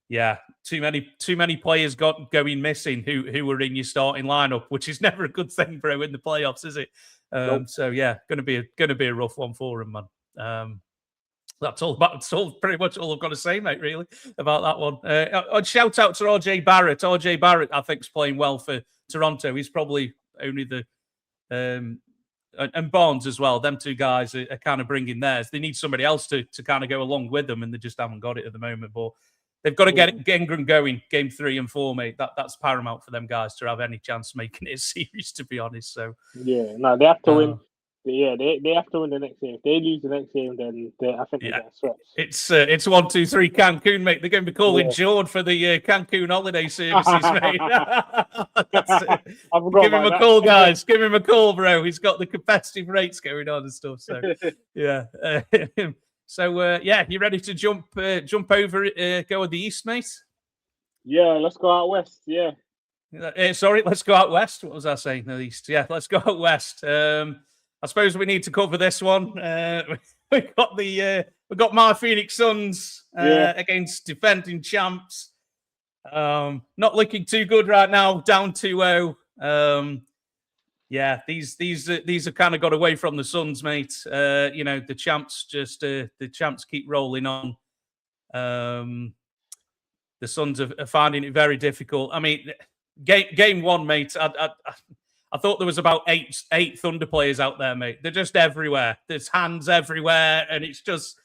Yeah, too many players going missing who were in your starting lineup, which is never a good thing, bro, in the playoffs, is it? Nope. So yeah, gonna be a rough one for him, man. That's all pretty much all I've got to say, mate, really, about that one. I'd shout out to RJ Barrett. RJ Barrett, I think, is playing well for Toronto. He's probably only the and Barnes as well. Them two guys are kind of bringing theirs. They need somebody else to kind of go along with them, and they just haven't got it at the moment. But they've got to get Ingram going game 3 and 4, mate. That's paramount for them guys to have any chance making it a series, to be honest. So yeah, no, they have to win. Yeah, they have to win the next game. If they lose the next game, then I think they get swept. It's 1, 2, 3 Cancun, mate. They're going to be calling Jord for the Cancun holiday services, mate. Give him a call, guys. Give him a call, bro. He's got the competitive rates going on and stuff. So yeah. So you ready to jump over, go with the East, mate? Yeah, let's go out west. Yeah. Sorry, let's go out west. What was I saying? The East. Yeah, let's go out west. I suppose we need to cover this one. We got my Phoenix Suns against defending champs. Not looking too good right now. Down 2-0. These are kind of got away from the Suns, mate. The champs keep rolling on. The Suns are finding it very difficult. I mean, game 1, mate. I thought there was about eight Thunder players out there, mate. They're just everywhere. There's hands everywhere, and it's just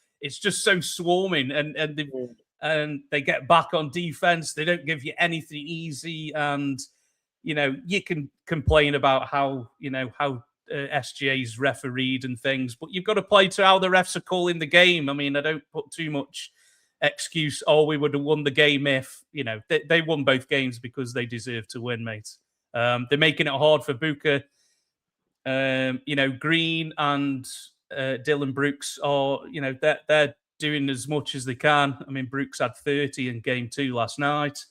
so swarming. And they get back on defense. They don't give you anything easy. And you can complain about how SGA's refereed and things, but you've got to play to how the refs are calling the game. I mean, I don't put too much excuse. Oh, we would have won the game if they won both games because they deserve to win, mate. They're making it hard for Booker. Green and Dylan Brooks are, they're doing as much as they can. I mean, Brooks had 30 in game 2 last night.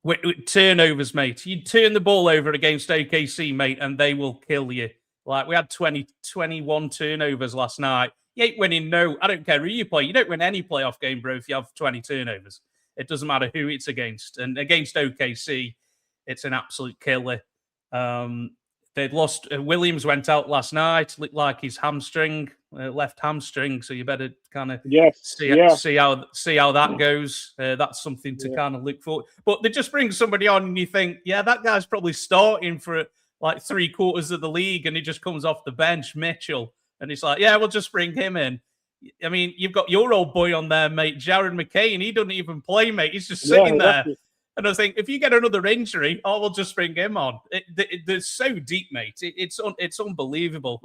With turnovers, mate. You turn the ball over against OKC, mate, and they will kill you. Like, we had 21 turnovers last night. You ain't winning, no. I don't care who you play. You don't win any playoff game, bro, if you have 20 turnovers. It doesn't matter who it's against. And against OKC, it's an absolute killer. They'd lost. Williams went out last night. Looked like his hamstring, left hamstring. So you better kind of see how that goes. That's something to kind of look for. But they just bring somebody on, and you think, that guy's probably starting for like 3/4 of the league, and he just comes off the bench, Mitchell, and it's like, we'll just bring him in. I mean, you've got your old boy on there, mate, Jared McCain. He doesn't even play, mate. He's just sitting there. And I think if you get another injury, we'll just bring him on. They're so deep, mate. It's unbelievable.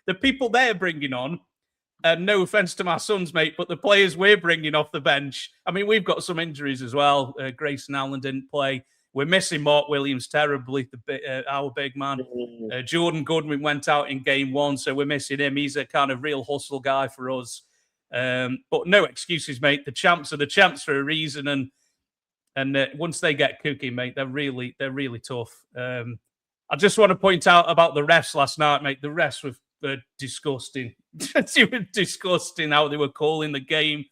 The people they're bringing on, no offense to my Suns, mate, but the players we're bringing off the bench. I mean, we've got some injuries as well. Grayson Allen didn't play. We're missing Mark Williams terribly, our big man. Jordan Goodwin went out in game 1, so we're missing him. He's a kind of real hustle guy for us. But no excuses, mate. The champs are the champs for a reason, and once they get cooking, mate, they're really tough. I just want to point out about the refs last night, mate. The refs were disgusting. They were disgusting how they were calling the game.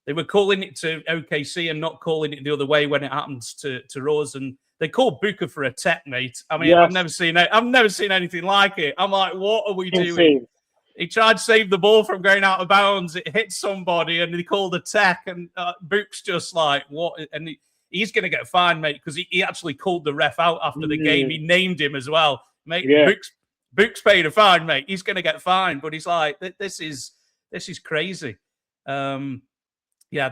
They were calling it to OKC and not calling it the other way when it happens to us. And they called Booker for a tech, mate. I mean, I've never seen anything like it. I'm like, what are we doing? He tried to save the ball from going out of bounds. It hit somebody, and he called a tech. And Book's just like, what? And he's going to get fined, mate, because he actually called the ref out after the game. He named him as well, mate. Book's paid a fine, mate. He's going to get fined, but he's like, this is crazy. The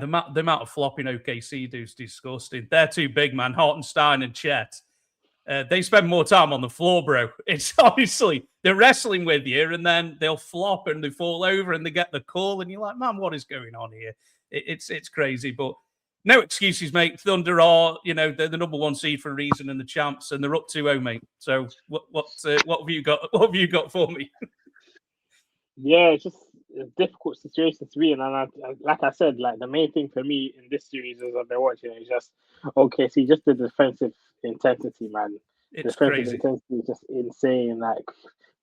amount of flopping OKC do is disgusting. They're too big, man. Hartenstein and Chet. They spend more time on the floor, bro. It's obviously they're wrestling with you, and then they'll flop and they fall over and they get the call, and you're like, man, what is going on here? It's crazy, but no excuses, mate. Thunder are, they're the number 1 seed for a reason, and the champs, and they're up 2-0, mate. So what have you got? What have you got for me? Yeah, it's just a difficult situation to be in, and I, like I said, like the main thing for me in this series as I've been watching is just just the defensive intensity, man. It's defensive crazy. intensity is just insane. Like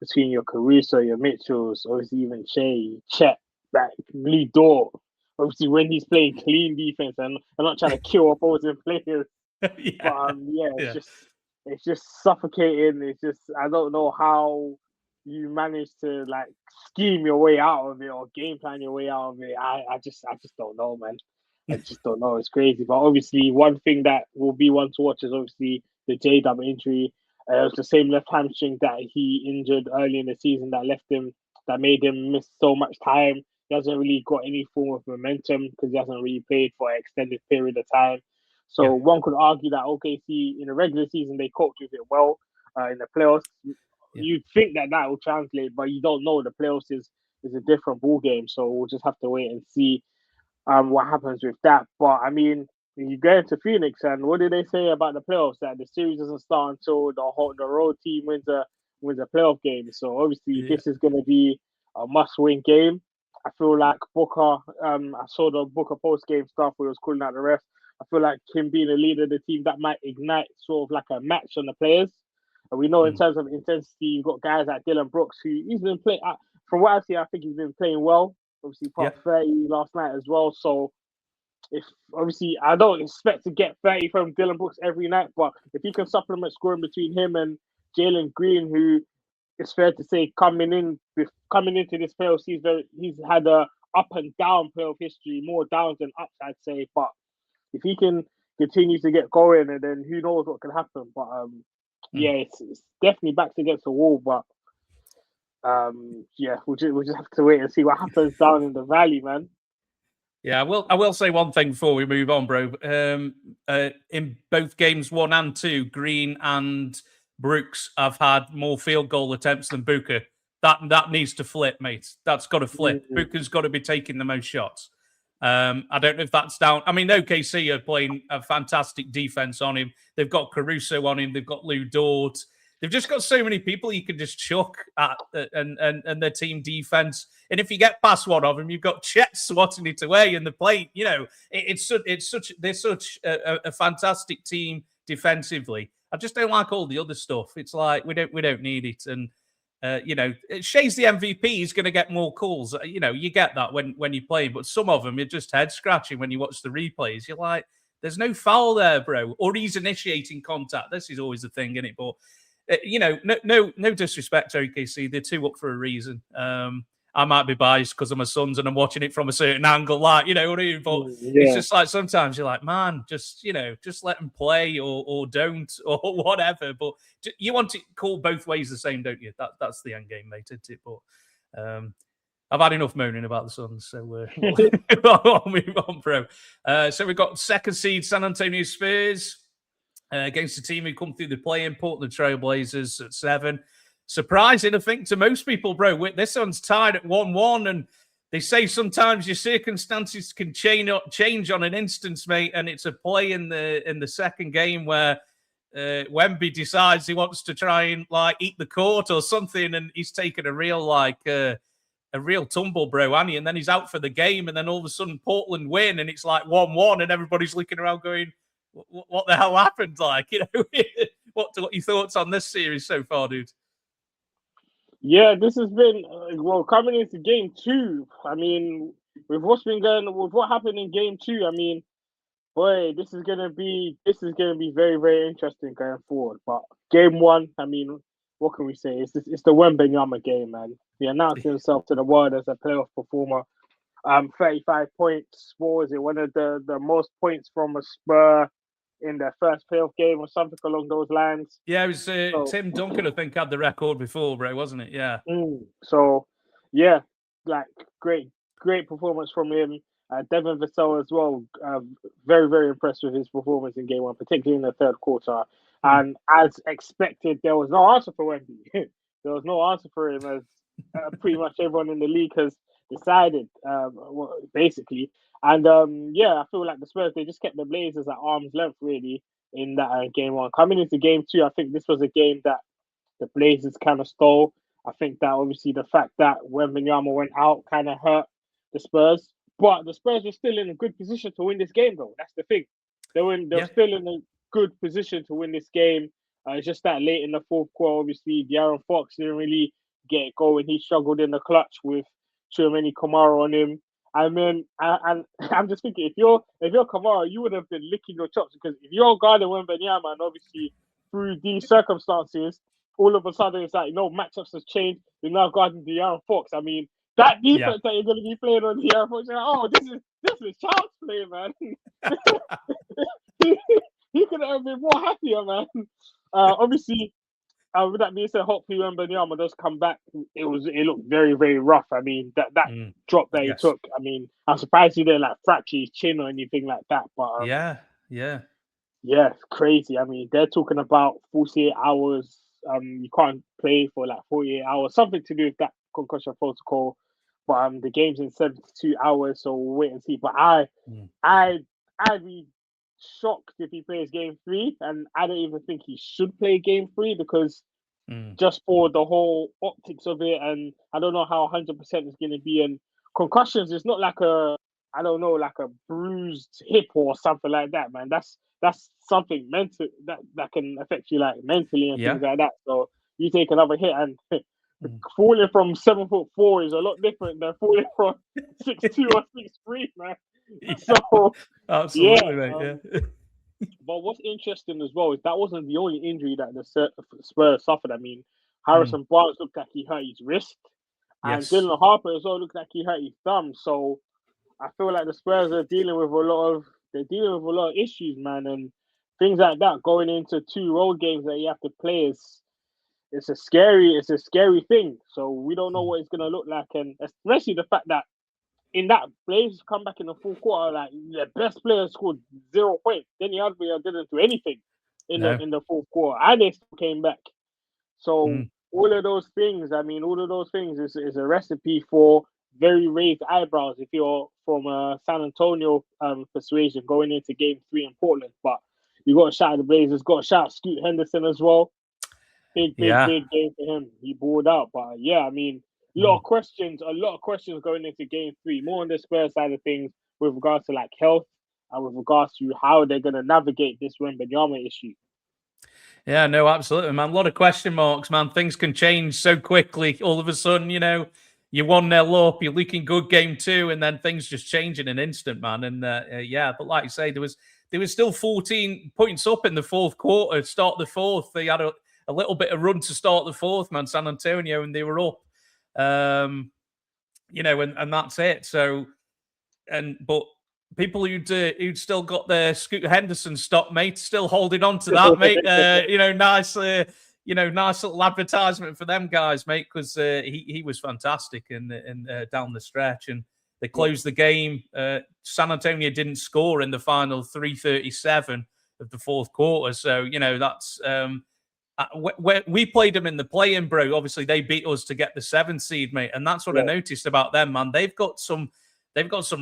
between your Caruso, your Mitchells, obviously even Shea, Chet, like Lee Dort. Obviously, when he's playing clean defense and not trying to kill opposing players. Yeah. But it's just suffocating. It's just I don't know how you manage to like scheme your way out of it or game plan your way out of it. I just don't know, man. I just don't know. It's crazy. But obviously, one thing that will be one to watch is obviously the J-Dub injury. It was the same left hamstring that he injured early in the season that made him miss so much time. He hasn't really got any form of momentum because he hasn't really played for an extended period of time. So one could argue that OKC in the regular season they coped with it well. In the playoffs, you'd think that will translate, but you don't know. The playoffs is a different ball game, so we'll just have to wait and see what happens with that. But I mean, you go into Phoenix, and what did they say about the playoffs? That the series doesn't start until the road team wins a playoff game. So obviously, this is going to be a must-win game. I feel like Booker. I saw the Booker post-game stuff where he was calling out the refs. I feel like him being a leader of the team that might ignite sort of like a match on the players. And we know in terms of intensity, you've got guys like Dylan Brooks who he's been playing. From what I see, I think he's been playing well. Obviously, part 30 last night as well. So if obviously I don't expect to get 30 from Dylan Brooks every night, but if he can supplement scoring between him and Jalen Green, who it's fair to say coming into this playoff season, he's had a up and down playoff history, more downs than ups, I'd say. But if he can continue to get going, and then who knows what can happen. But it's definitely backs against the wall. But we'll just have to wait and see what happens down in the valley, man. Yeah, I will say one thing before we move on, bro. In both games 1 and 2, Green and Brooks have had more field goal attempts than Booker. That needs to flip, mate. That's got to flip. Booker's got to be taking the most shots. I don't know if that's down. I mean, OKC are playing a fantastic defense on him. They've got Caruso on him. They've got Lou Dort. They've just got so many people you can just chuck at and their team defense. And if you get past one of them, you've got Chet swatting it away in the plate. You know, they're such a fantastic team defensively. I just don't like all the other stuff. It's like we don't need it. And Shea's the MVP. He's going to get more calls. You get that when you play, but some of them are just head scratching when you watch the replays. You're like, there's no foul there, bro. Or he's initiating contact. This is always a thing, isn't it? But no disrespect to OKC. They're 2 up for a reason. I might be biased because I'm a Suns and I'm watching it from a certain angle, like, you know what I mean? But it's just like sometimes you're like, man, just let them play or don't or whatever. But you want it called both ways the same, don't you? That's the end game, mate, isn't it? But I've had enough moaning about the Suns, so I'll move on, bro. So we've got second seed San Antonio Spurs against the team who come through the play-in, Portland Trail Blazers at 7. Surprising, I think, to most people, bro. This one's tied at 1-1, and they say sometimes your circumstances can change on an instance, mate. And it's a play in the second game where Wemby decides he wants to try and like eat the court or something, and he's taken a real tumble, bro, and then he's out for the game, and then all of a sudden Portland win, and it's like 1-1, and everybody's looking around going, "What the hell happened?" Like, what your thoughts on this series so far, dude? Yeah, this has been coming into game 2. I mean, with what happened in game 2. I mean, boy, this is gonna be very, very interesting going forward. But game 1, I mean, what can we say? It's the Wembanyama game, man. He announced himself to the world as a playoff performer. 35 points. What was it? One of the most points from a Spur in their first playoff game or something along those lines. Yeah, it was Tim Duncan, I think, had the record before, bro, wasn't it? Yeah. So, yeah, like great performance from him. Devin Vassell as well. Very, very impressed with his performance in game 1, particularly in the third quarter. And as expected, there was no answer for Wemby. There was no answer for him, as pretty much everyone in the league has decided, basically. And I feel like the Spurs, they just kept the Blazers at arm's length, really, in that game 1. Coming into game 2, I think this was a game that the Blazers kind of stole. I think that obviously the fact that Wembanyama went out kind of hurt the Spurs. But the Spurs were still in a good position to win this game, though. That's the thing. They were still in a good position to win this game. It's just that late in the fourth quarter, obviously, De'Aaron Fox didn't really get it going. He struggled in the clutch with Tchouameni, Kamara on him. And then I'm just thinking, if you're Kamara, you would have been licking your chops, because if you're guarding Wembanyama, and obviously through these circumstances, all of a sudden it's like, matchups has changed. You're now guarding De'Aaron Fox. I mean, that defense that you're going to be playing on De'Aaron Fox, you're like, this is child's play, man. he could have been more happier, man. Obviously, with that being said, hopefully Wembanyama does come back. It looked very, very rough. I mean, that drop that he took. I mean, I'm surprised he didn't like fracture his chin or anything like that. But yeah, it's crazy. I mean, they're talking about 48 hours. You can't play for like 48 hours. Something to do with that concussion protocol. But the game's in 72 hours, so we'll wait and see. But I'd be shocked if he plays game 3, and I don't even think he should play game 3, because just for the whole optics of it, and I don't know how 100% it's going to be. And concussions, it's not like a bruised hip or something like that, man. That's something mental that can affect you like mentally and things like that. So you take another hit, and falling from 7'4" is a lot different than falling from 6'2" or 6'3", man. So absolutely, mate. But what's interesting as well is that wasn't the only injury that the Spurs suffered. I mean, Harrison Barnes looked like he hurt his wrist, and Dylan Harper as well looked like he hurt his thumb. So I feel like the Spurs are dealing with a lot of issues, man, and things like that going into 2 road games that you have to play it's a scary thing. So we don't know what it's gonna look like, and especially the fact that in that Blazers come back in the fourth quarter, like the best player scored 0 points. Then the other player didn't do anything in the fourth quarter, and they still came back. So all of those things is a recipe for very raised eyebrows if you're from San Antonio persuasion going into game 3 in Portland. But you got to shout at the Blazers, got to shout Scoot Henderson as well. Big game for him. He balled out. But I mean, a lot of questions going into game 3, more on the Spurs side of things with regards to like health and with regards to how they're going to navigate this Wembanyama issue. Yeah, no, absolutely, man. A lot of question marks, man. Things can change so quickly. All of a sudden, you're 1-0 up, you're looking good game 2, and then things just change in an instant, man. And but like you say, there was still 14 points up in the fourth quarter. Start the fourth, they had a little bit of run to start the fourth, man. San Antonio, and they were up. And that's it. So, but people who'd still got their Scooter Henderson stock, mate, still holding on to that, mate. Nice little advertisement for them guys, mate, because he was fantastic and down the stretch, and they closed the game. San Antonio didn't score in the final 3:37 of the fourth quarter, so that's. We played them in the play-in, bro. Obviously, they beat us to get the 7th seed, mate, and that's what I noticed about them, man. They've got some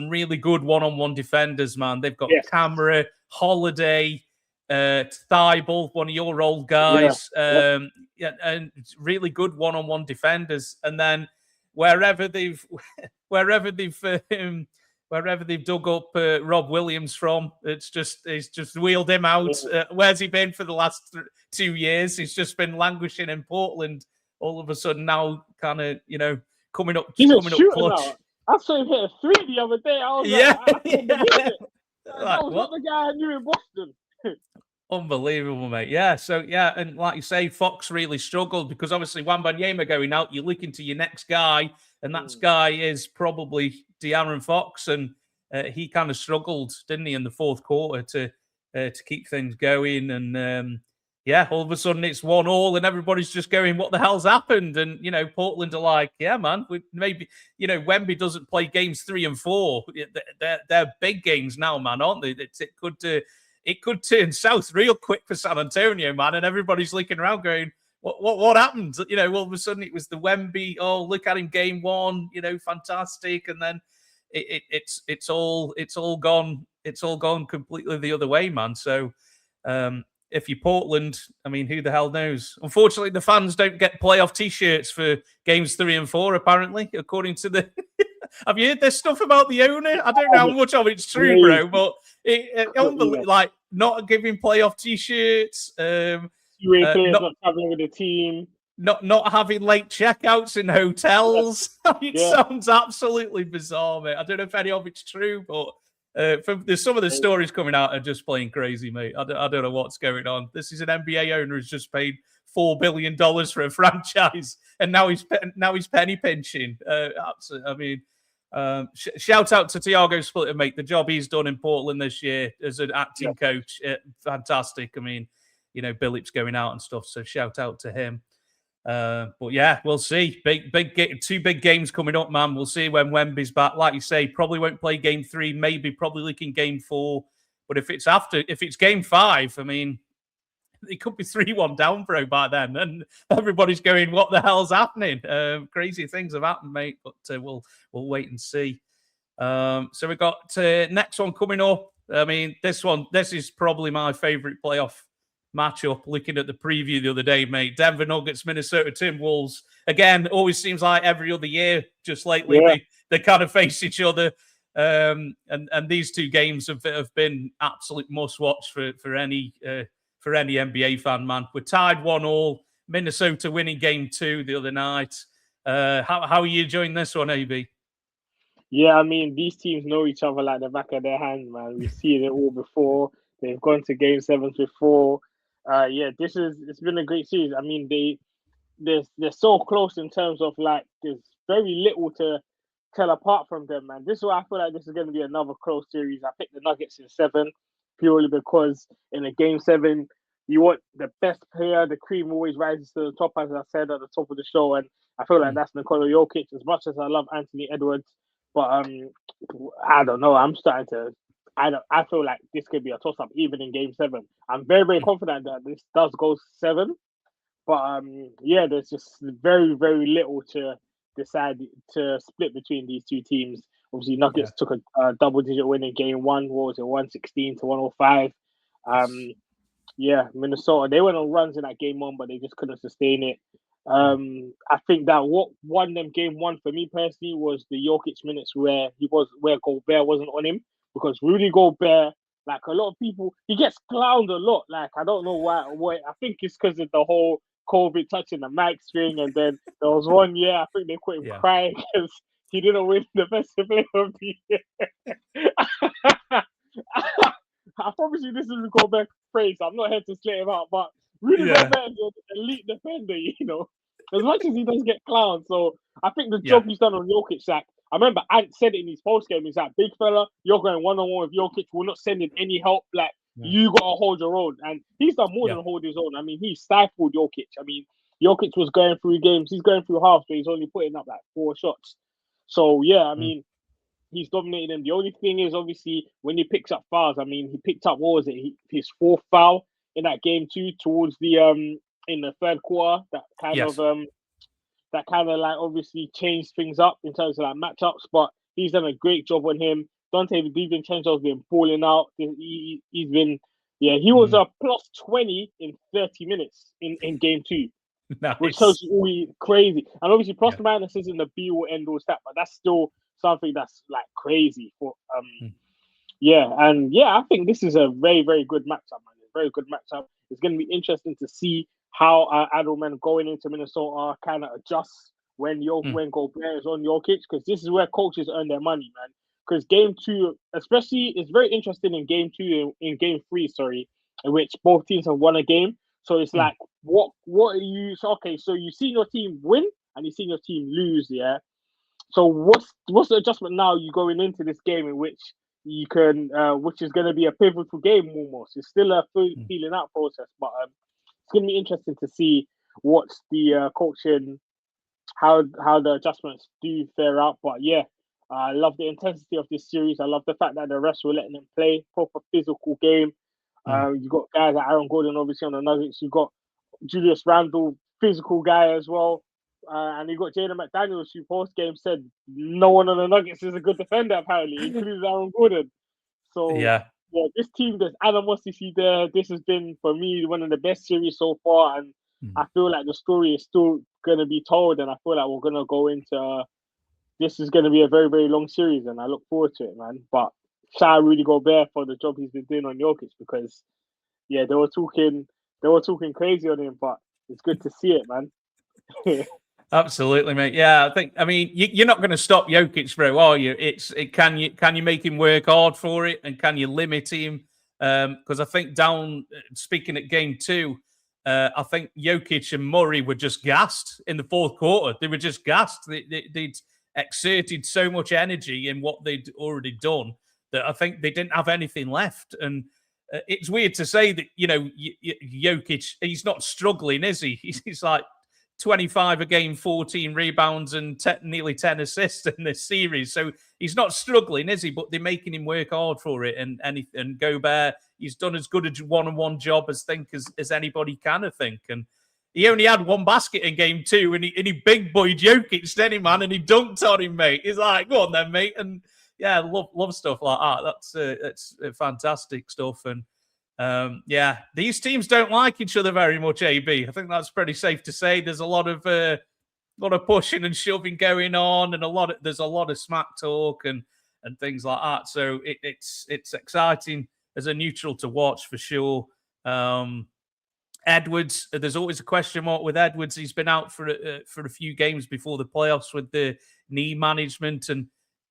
really good one-on-one defenders, man. They've got Camera, Holiday, Thibault, one of your old guys, and really good one-on-one defenders. And then wherever they've dug up Rob Williams from, it's just wheeled him out. Where's he been for the last 2 years? He's just been languishing in Portland. All of a sudden now, kind of coming up clutch. Now. I saw him hit a 3 the other day. I was like, I couldn't believe it. That was not the guy I knew in Boston. Unbelievable, mate. Yeah. So and like you say, Fox really struggled because obviously Wembanyama going out, you're looking to your next guy, and that guy is probably De'Aaron Fox, and he kind of struggled, didn't he, in the fourth quarter to keep things going, and all of a sudden it's 1-1, and everybody's just going, "What the hell's happened?" And Portland are like, "Yeah, man, maybe Wemby doesn't play games 3 and 4. They're big games now, man, aren't they? It could turn south real quick for San Antonio, man, and everybody's looking around going, What happened? All of a sudden it was the Wemby. Oh, look at him, game 1. Fantastic, and then it's all gone. It's all gone completely the other way, man. So if you're Portland, I mean, who the hell knows? Unfortunately, the fans don't get playoff T-shirts for games 3 and 4. Apparently, according to the. Have you heard this stuff about the owner? I don't know how much of it's true, bro, but like not giving playoff T-shirts. Not traveling with the team. not having late checkouts in hotels. It sounds absolutely bizarre, mate. I don't know if any of it's true, but there's some of the stories coming out are just plain crazy, mate. I don't know what's going on. This is an NBA owner who's just paid $4 billion for a franchise, and now he's penny pinching. I mean, shout out to Tiago Splitter, mate. The job he's done in Portland this year as an acting coach, fantastic. I mean, Billip's going out and stuff, so shout out to him. But yeah, we'll see. Two big games coming up, man. We'll see when Wemby's back. Like you say, probably won't play game 3, maybe probably looking game 4. But if it's game 5, I mean, it could be 3-1 down, bro, by then, and everybody's going, "What the hell's happening?" Crazy things have happened, mate. But we'll wait and see. So we got next one coming up. I mean, this is probably my favorite playoff matchup. Looking at the preview the other day, mate, Denver Nuggets, Minnesota Timberwolves. Again, always seems like every other year. Just lately, they kind of face each other. And these two games have been absolute must watch for any NBA fan, man. We're tied 1-1. Minnesota winning game 2 the other night. How are you enjoying this one, AB? Yeah, I mean, these teams know each other like the back of their hands, man. We've seen it all before. They've gone to game 7 before. It's been a great series. I mean, they're so close in terms of like there's very little to tell apart from them, man. This is why I feel like this is going to be another close series. I picked the Nuggets in 7 purely because in a game 7 you want the best player. The cream always rises to the top, as I said at the top of the show, and I feel like that's Nikola Jokic. As much as I love Anthony Edwards, but I don't know. I feel like this could be a toss-up even in game 7. I'm very, very confident that this does go 7. But there's just very, very little to decide to split between these two teams. Obviously, Nuggets took a double-digit win in game 1. What was it, 116 to 105? Minnesota, they went on runs in that game 1, but they just couldn't sustain it. I think that what won them game 1 for me personally was the Jokic minutes where Gobert wasn't on him. Because Rudy Gobert, like a lot of people, he gets clowned a lot. Like, I don't know why. I think it's because of the whole COVID touching the mic thing. And then there was one year, I think they quit him crying because he didn't win the best player of the year. I promise you this is Gobert praise. I'm not here to slay him out, but Rudy Gobert is an elite defender, as much as he does get clowned. So I think the job he's done on Jokic, like, I remember Ant said it in his post game. He's like, "Big fella, you're going 1-on-1 with Jokic. We're not sending any help. Like, you gotta hold your own." And he's done more than hold his own. I mean, he stifled Jokic. I mean, Jokic was going through games. He's going through half, but he's only putting up like 4 shots. So I mean, he's dominated him. The only thing is, obviously, when he picks up fouls, I mean, he picked up his 4th foul in that game 2 towards the in the 3rd quarter. That kind of like obviously changed things up in terms of like matchups, but he's done a great job on him. Dante DiVincenzo's been balling out. He's been, he was a plus 20 in 30 minutes in game 2, which tells you all crazy. And obviously, plus minus isn't the be all end all stat, but that's still something that's like crazy for I think this is a very, very good matchup, man. A very good matchup. It's going to be interesting to see how Adelman going into Minnesota kind of adjusts when Gobert is on Jokic, because this is where coaches earn their money, man. Because game 2, especially, it's very interesting in game 2, in game 3, sorry, in which both teams have won a game. So it's like, what are you? So okay, so you've seen your team win and you've seen your team lose, yeah. So what's the adjustment now? You going into this game in which you can, which is going to be a pivotal game almost. It's still a feeling out process, but it's going to be interesting to see what's the coaching, how the adjustments do fare out. But I love the intensity of this series. I love the fact that the refs were letting them play proper physical game. You got guys like Aaron Gordon, obviously, on the Nuggets. You got Julius Randle, physical guy as well. And you got Jaden McDaniels, who post game said no one on the Nuggets is a good defender, apparently, including Aaron Gordon. So this team, there's animosity there. This has been, for me, one of the best series so far, and I feel like the story is still going to be told, and I feel like we're going to go into this is going to be a very, very long series, and I look forward to it, man. But shout out Rudy Gobert for the job he's been doing on Jokic, because they were talking crazy on him, but it's good to see it, man. Absolutely, mate. Yeah, I mean, you're not going to stop Jokic, bro, are you? Can you make him work hard for it, and can you limit him? Because I think speaking at game 2, I think Jokic and Murray were just gassed in the fourth quarter. They were just gassed. They'd exerted so much energy in what they'd already done that I think they didn't have anything left. And it's weird to say that, Jokic, he's not struggling, is he? He's like 25 a game, 14 rebounds, and nearly 10 assists in this series. So he's not struggling, is he? But they're making him work hard for it. And Gobert, he's done as good a one-on-one job as anybody can, I think. And he only had one basket in game 2, and he big boyed Jokic, didn't he, man? And he dunked on him, mate. He's like, go on then, mate. And yeah, love stuff like that. That's fantastic stuff. And these teams don't like each other very much, AB. I think that's pretty safe to say. There's a lot of pushing and shoving going on, and there's a lot of smack talk and things like that. So it's exciting as a neutral to watch for sure. Edwards, there's always a question mark with Edwards. He's been out for a few games before the playoffs with the knee management, and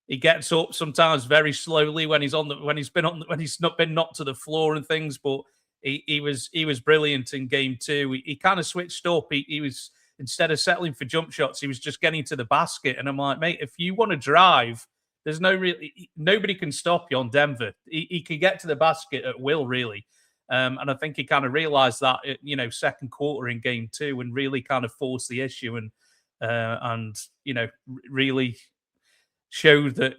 he gets up sometimes very slowly when he's not been knocked to the floor and things. But he was brilliant in game 2. He kind of switched up. He was, instead of settling for jump shots, he was just getting to the basket. And I'm like, mate, if you want to drive, there's nobody can stop you on Denver. He can get to the basket at will, really. And I think he kind of realized that, second quarter in game 2, and really kind of forced the issue and really showed that,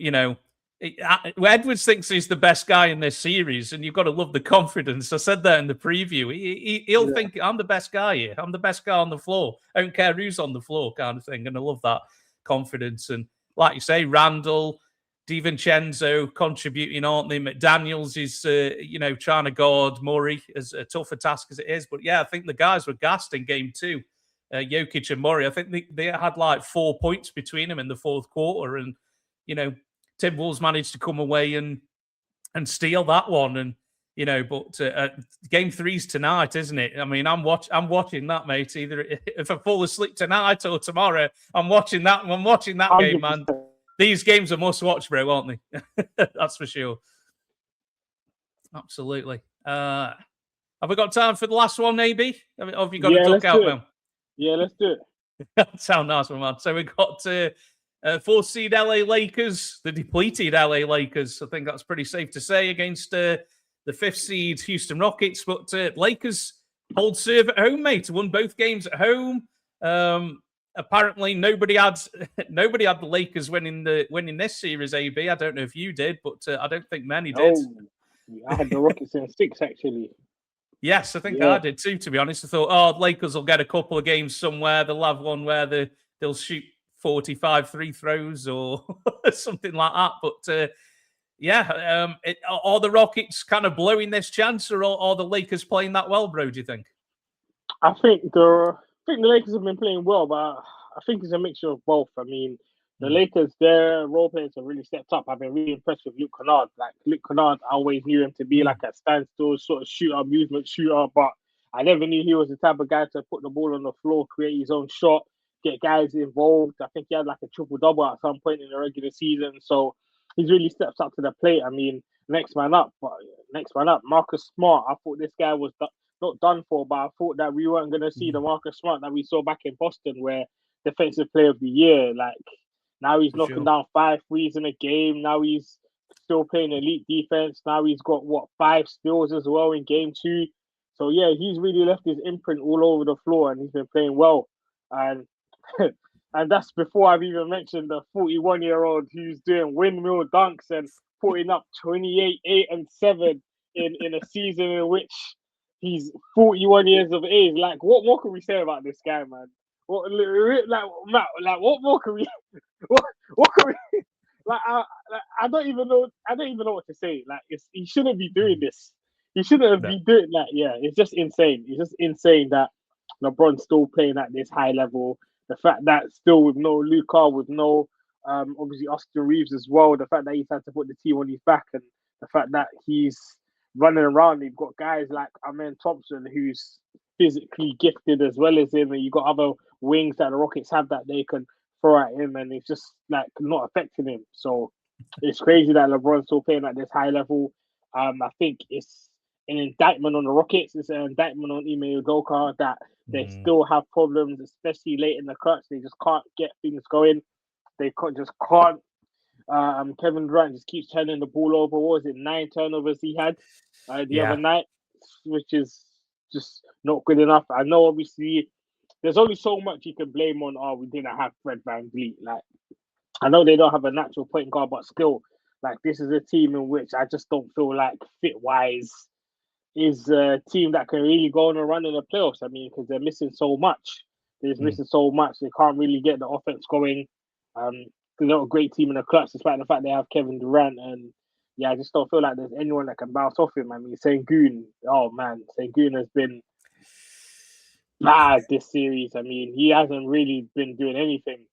Edwards thinks he's the best guy in this series, and you've got to love the confidence. I said that in the preview. He'll think, I'm the best guy here. I'm the best guy on the floor. I don't care who's on the floor, kind of thing. And I love that confidence. And like you say, Randall, DiVincenzo contributing, aren't they? McDaniels is, trying to guard Murray, as a tougher task as it is. But yeah, I think the guys were gassed in game 2. Jokic and Murray, I think they had like 4 points between them in the fourth quarter. And, Tim Wolves managed to come away and steal that one. And, but game 3's tonight, isn't it? I mean, I'm watching that, mate. Either if I fall asleep tonight or tomorrow, I'm watching that game, man. These games are must watch, bro, aren't they? That's for sure. Absolutely. Have we got time for the last one, maybe? Have you got to duck out now? Yeah, let's do it. That sounds nice, man. So we got 4th seed LA Lakers, the depleted LA Lakers. I think that's pretty safe to say, against the 5th seed Houston Rockets. But Lakers hold serve at home, mate. Won both games at home. Apparently, nobody had the Lakers winning this series. AB, I don't know if you did, but I don't think many did. I had the Rockets in 6, actually. Yes, I think I did too, to be honest. I thought, Lakers will get a couple of games somewhere. They'll have one where they'll shoot 45 free throws or something like that. But are the Rockets kind of blowing this chance, or are the Lakers playing that well, bro, do you think? I think the Lakers have been playing well, but I think it's a mixture of both. I mean, the Lakers, their role players have really stepped up. I've been really impressed with Luke Kennard. Like, Luke Kennard, I always knew him to be like a standstill sort of movement shooter, but I never knew he was the type of guy to put the ball on the floor, create his own shot, get guys involved. I think he had like a triple-double at some point in the regular season, so he's really stepped up to the plate. I mean, next man up. Marcus Smart, I thought this guy was not done for, but I thought that we weren't going to see the Marcus Smart that we saw back in Boston, where defensive player of the year. Like, now he's knocking down 5 threes in a game. Now he's still playing elite defense. Now he's got 5 steals as well in game 2. So yeah, he's really left his imprint all over the floor, and he's been playing well. And and that's before I've even mentioned the 41-year-old who's doing windmill dunks and putting up 28, 8, and 7 in a season in which he's 41 years of age. Like, what more can we say about this guy, man? What more can we? What can we? I don't even know. I don't even know what to say. Like, he shouldn't be doing this. He shouldn't be doing that. Yeah, it's just insane. It's just insane that LeBron's still playing at this high level. The fact that still with no Luka, with no obviously Austin Reeves as well. The fact that he's had to put the team on his back, and the fact that he's running around. You've got guys like Amen Thompson, who's physically gifted as well as him, and you've got other wings that the Rockets have that they can throw at him, and it's just like not affecting him. So it's crazy that LeBron's still playing at this high level. I think it's an indictment on the Rockets. It's an indictment on Ime Udoka that they still have problems, especially late in the clutch. They just can't get things going. They just can't. Kevin Durant just keeps turning the ball over. What was it, 9 turnovers he had the other night, which is just not good enough. I know, obviously, there's only so much you can blame on. Oh, we didn't have Fred VanVleet. Like, I know they don't have a natural point guard, but still, like, this is a team in which I just don't feel like fit-wise is a team that can really go on a run in the playoffs. I mean, because they're missing so much. They're missing so much. They can't really get the offense going. They're not a great team in the clutch, despite the fact they have Kevin Durant. And yeah, I just don't feel like there's anyone that can bounce off him. I mean, Sengun, oh man, Sengun has been bad this series. I mean, he hasn't really been doing anything.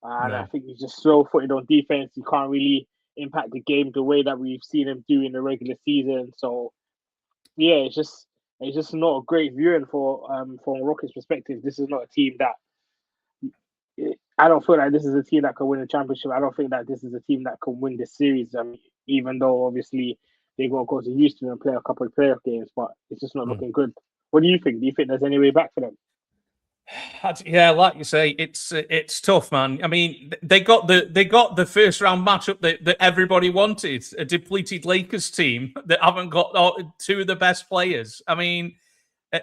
And I think he's just slow-footed on defense. He can't really impact the game the way that we've seen him do in the regular season. So yeah, it's just not a great viewing from a Rockets perspective. This is not a team that I don't feel like this is a team that can win a championship. I don't think that this is a team that can win this series. Even though obviously they got to go to Houston and play a couple of playoff games, but it's just not looking good. What do you think? Do you think there's any way back for them? Yeah, like you say, it's tough, man. I mean, they got the first round matchup that everybody wanted, a depleted Lakers team that haven't got two of the best players. I mean,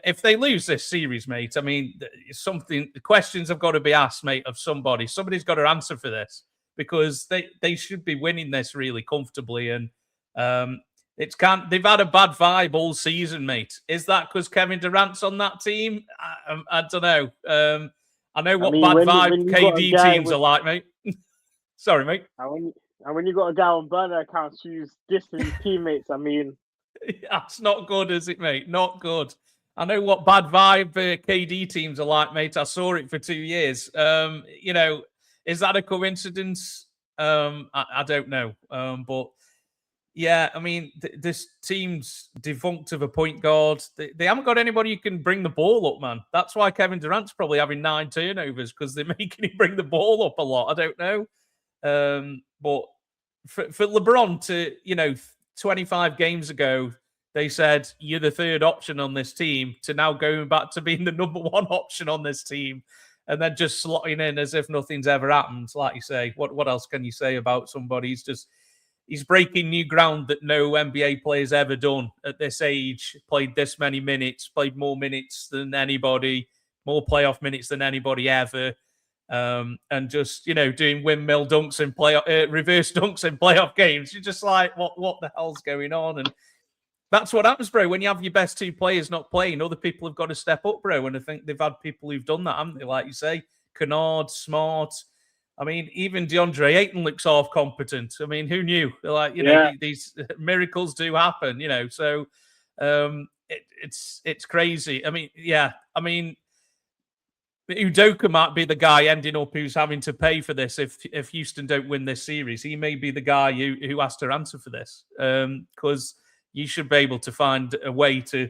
if they lose this series, mate, I mean, the questions have got to be asked, mate, of somebody. Somebody's got to answer for this because they should be winning this really comfortably. And they've had a bad vibe all season, mate. Is that because Kevin Durant's on that team? I don't know. I know what bad vibe KD teams are like, mate. Sorry, mate. And when you got a guy on burner accounts who's dissing his teammates, I mean, that's not good, is it, mate? Not good. I know what bad vibe KD teams are like, mate. I saw it for 2 years. Is that a coincidence? I don't know. But yeah, I mean, this team's defunct of a point guard. They haven't got anybody who can bring the ball up, man. That's why Kevin Durant's probably having 9 turnovers because they're making him bring the ball up a lot. I don't know. But for LeBron to, 25 games ago, they said, you're the third option on this team, to now going back to being the number 1 option on this team and then just slotting in as if nothing's ever happened. Like you say, what else can you say about somebody? He's breaking new ground that no NBA player's ever done at this age, played this many minutes, played more minutes than anybody, more playoff minutes than anybody ever. And just, doing windmill dunks and reverse dunks in playoff games. You're just like, what the hell's going on? And that's what happens, bro. When you have your best 2 players not playing, other people have got to step up, bro. And I think they've had people who've done that, haven't they? Like you say, Kennard, Smart. I mean, even DeAndre Ayton looks half competent. I mean, who knew? Like, these miracles do happen, So it's crazy. I mean, yeah. I mean, Udoka might be the guy ending up who's having to pay for this if Houston don't win this series. He may be the guy who has to answer for this because you should be able to find a way to.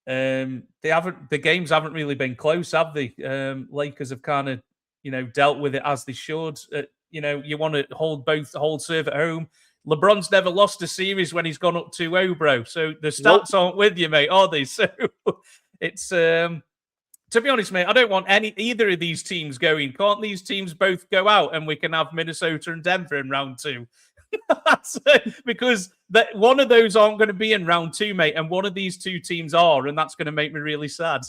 The games haven't really been close, have they? Lakers have kind of dealt with it as they should. You want to hold serve at home. LeBron's never lost a series when he's gone up 2-0, bro. So the stats aren't with you, mate, are they? So it's to be honest, mate, I don't want either of these teams going. Can't these teams both go out and we can have Minnesota and Denver in round 2? Because one of those aren't going to be in round 2, mate, and one of these 2 teams are, and that's going to make me really sad.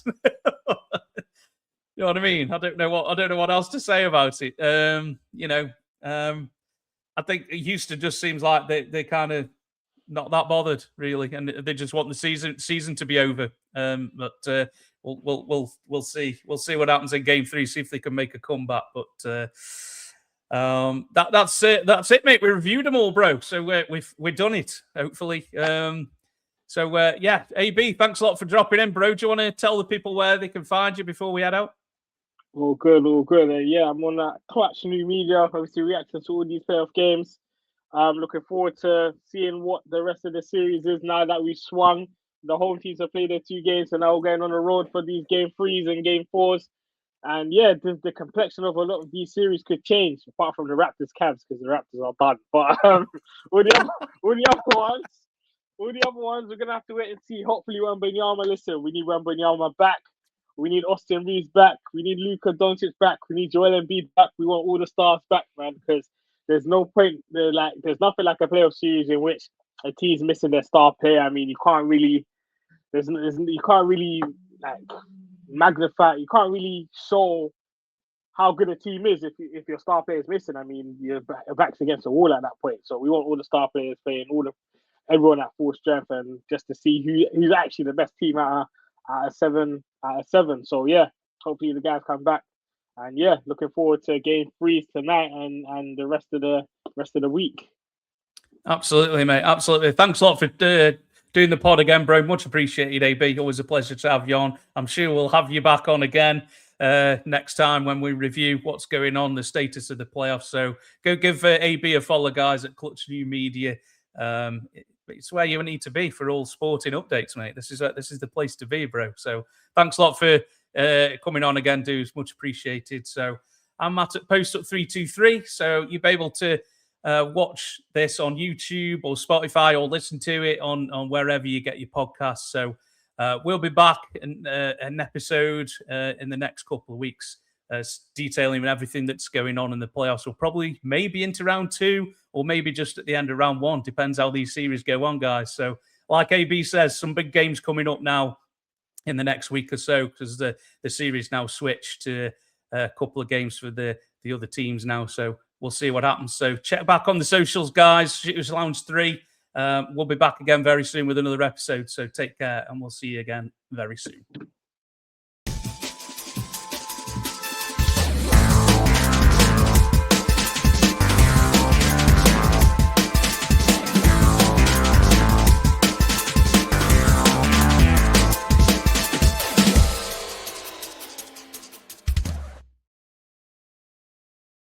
You know what I mean? I don't know what else to say about it. I think Houston just seems like they kind of not that bothered, really, and they just want the season to be over. But we'll see. We'll see what happens in Game 3. See if they can make a comeback. But that's it. That's it, mate. We reviewed them all, bro. So we've done it. Hopefully. AB, thanks a lot for dropping in, bro. Do you want to tell the people where they can find you before we head out? All good. Yeah, I'm on that Clutch New Media, obviously reacting to all these playoff games. I'm looking forward to seeing what the rest of the series is now that we've swung. The home teams have played their 2 games, and now we're going on the road for these Game 3s and Game 4s. And yeah, the complexion of a lot of these series could change, apart from the Raptors Cavs, because the Raptors are done. But all the other ones, we're gonna have to wait and see. Hopefully, Wembanyama. Listen, we need Wembanyama back. We need Austin Reeves back. We need Luka Doncic back. We need Joel Embiid back. We want all the stars back, man. Because there's no point. There's nothing like a playoff series in which a team's missing their star player. I mean, you can't really. You can't really like magnify. You can't really show how good a team is if your star player is missing. I mean, your back's against the wall at that point. So we want all the star players playing, everyone at full strength, and just to see who's actually the best team out of seven. So yeah, hopefully the guys come back, and yeah, looking forward to Game 3 tonight and the rest of the week. Absolutely, mate. Absolutely. Thanks a lot for doing the pod again, bro. Much appreciated, AB. Always a pleasure to have you on. I'm sure we'll have you back on again next time when we review what's going on, the status of the playoffs. So go give AB a follow, guys, at Clutch New Media. It's where you need to be for all sporting updates, mate. This is the place to be, bro. So thanks a lot for coming on again, dudes. Much appreciated. So I'm Matt at Post Up 323. So you'll be able to watch this on YouTube or Spotify, or listen to it on wherever you get your podcasts. So we'll be back in an episode in the next couple of weeks, detailing everything that's going on in the playoffs. We'll probably maybe into round 2 or maybe just at the end of round 1. Depends how these series go on, guys. So like AB says, some big games coming up now in the next week or so, because the series now switched to a couple of games for the other teams now. So we'll see what happens. So check back on the socials, guys. Shooters Lounge 3. We'll be back again very soon with another episode. So take care, and we'll see you again very soon.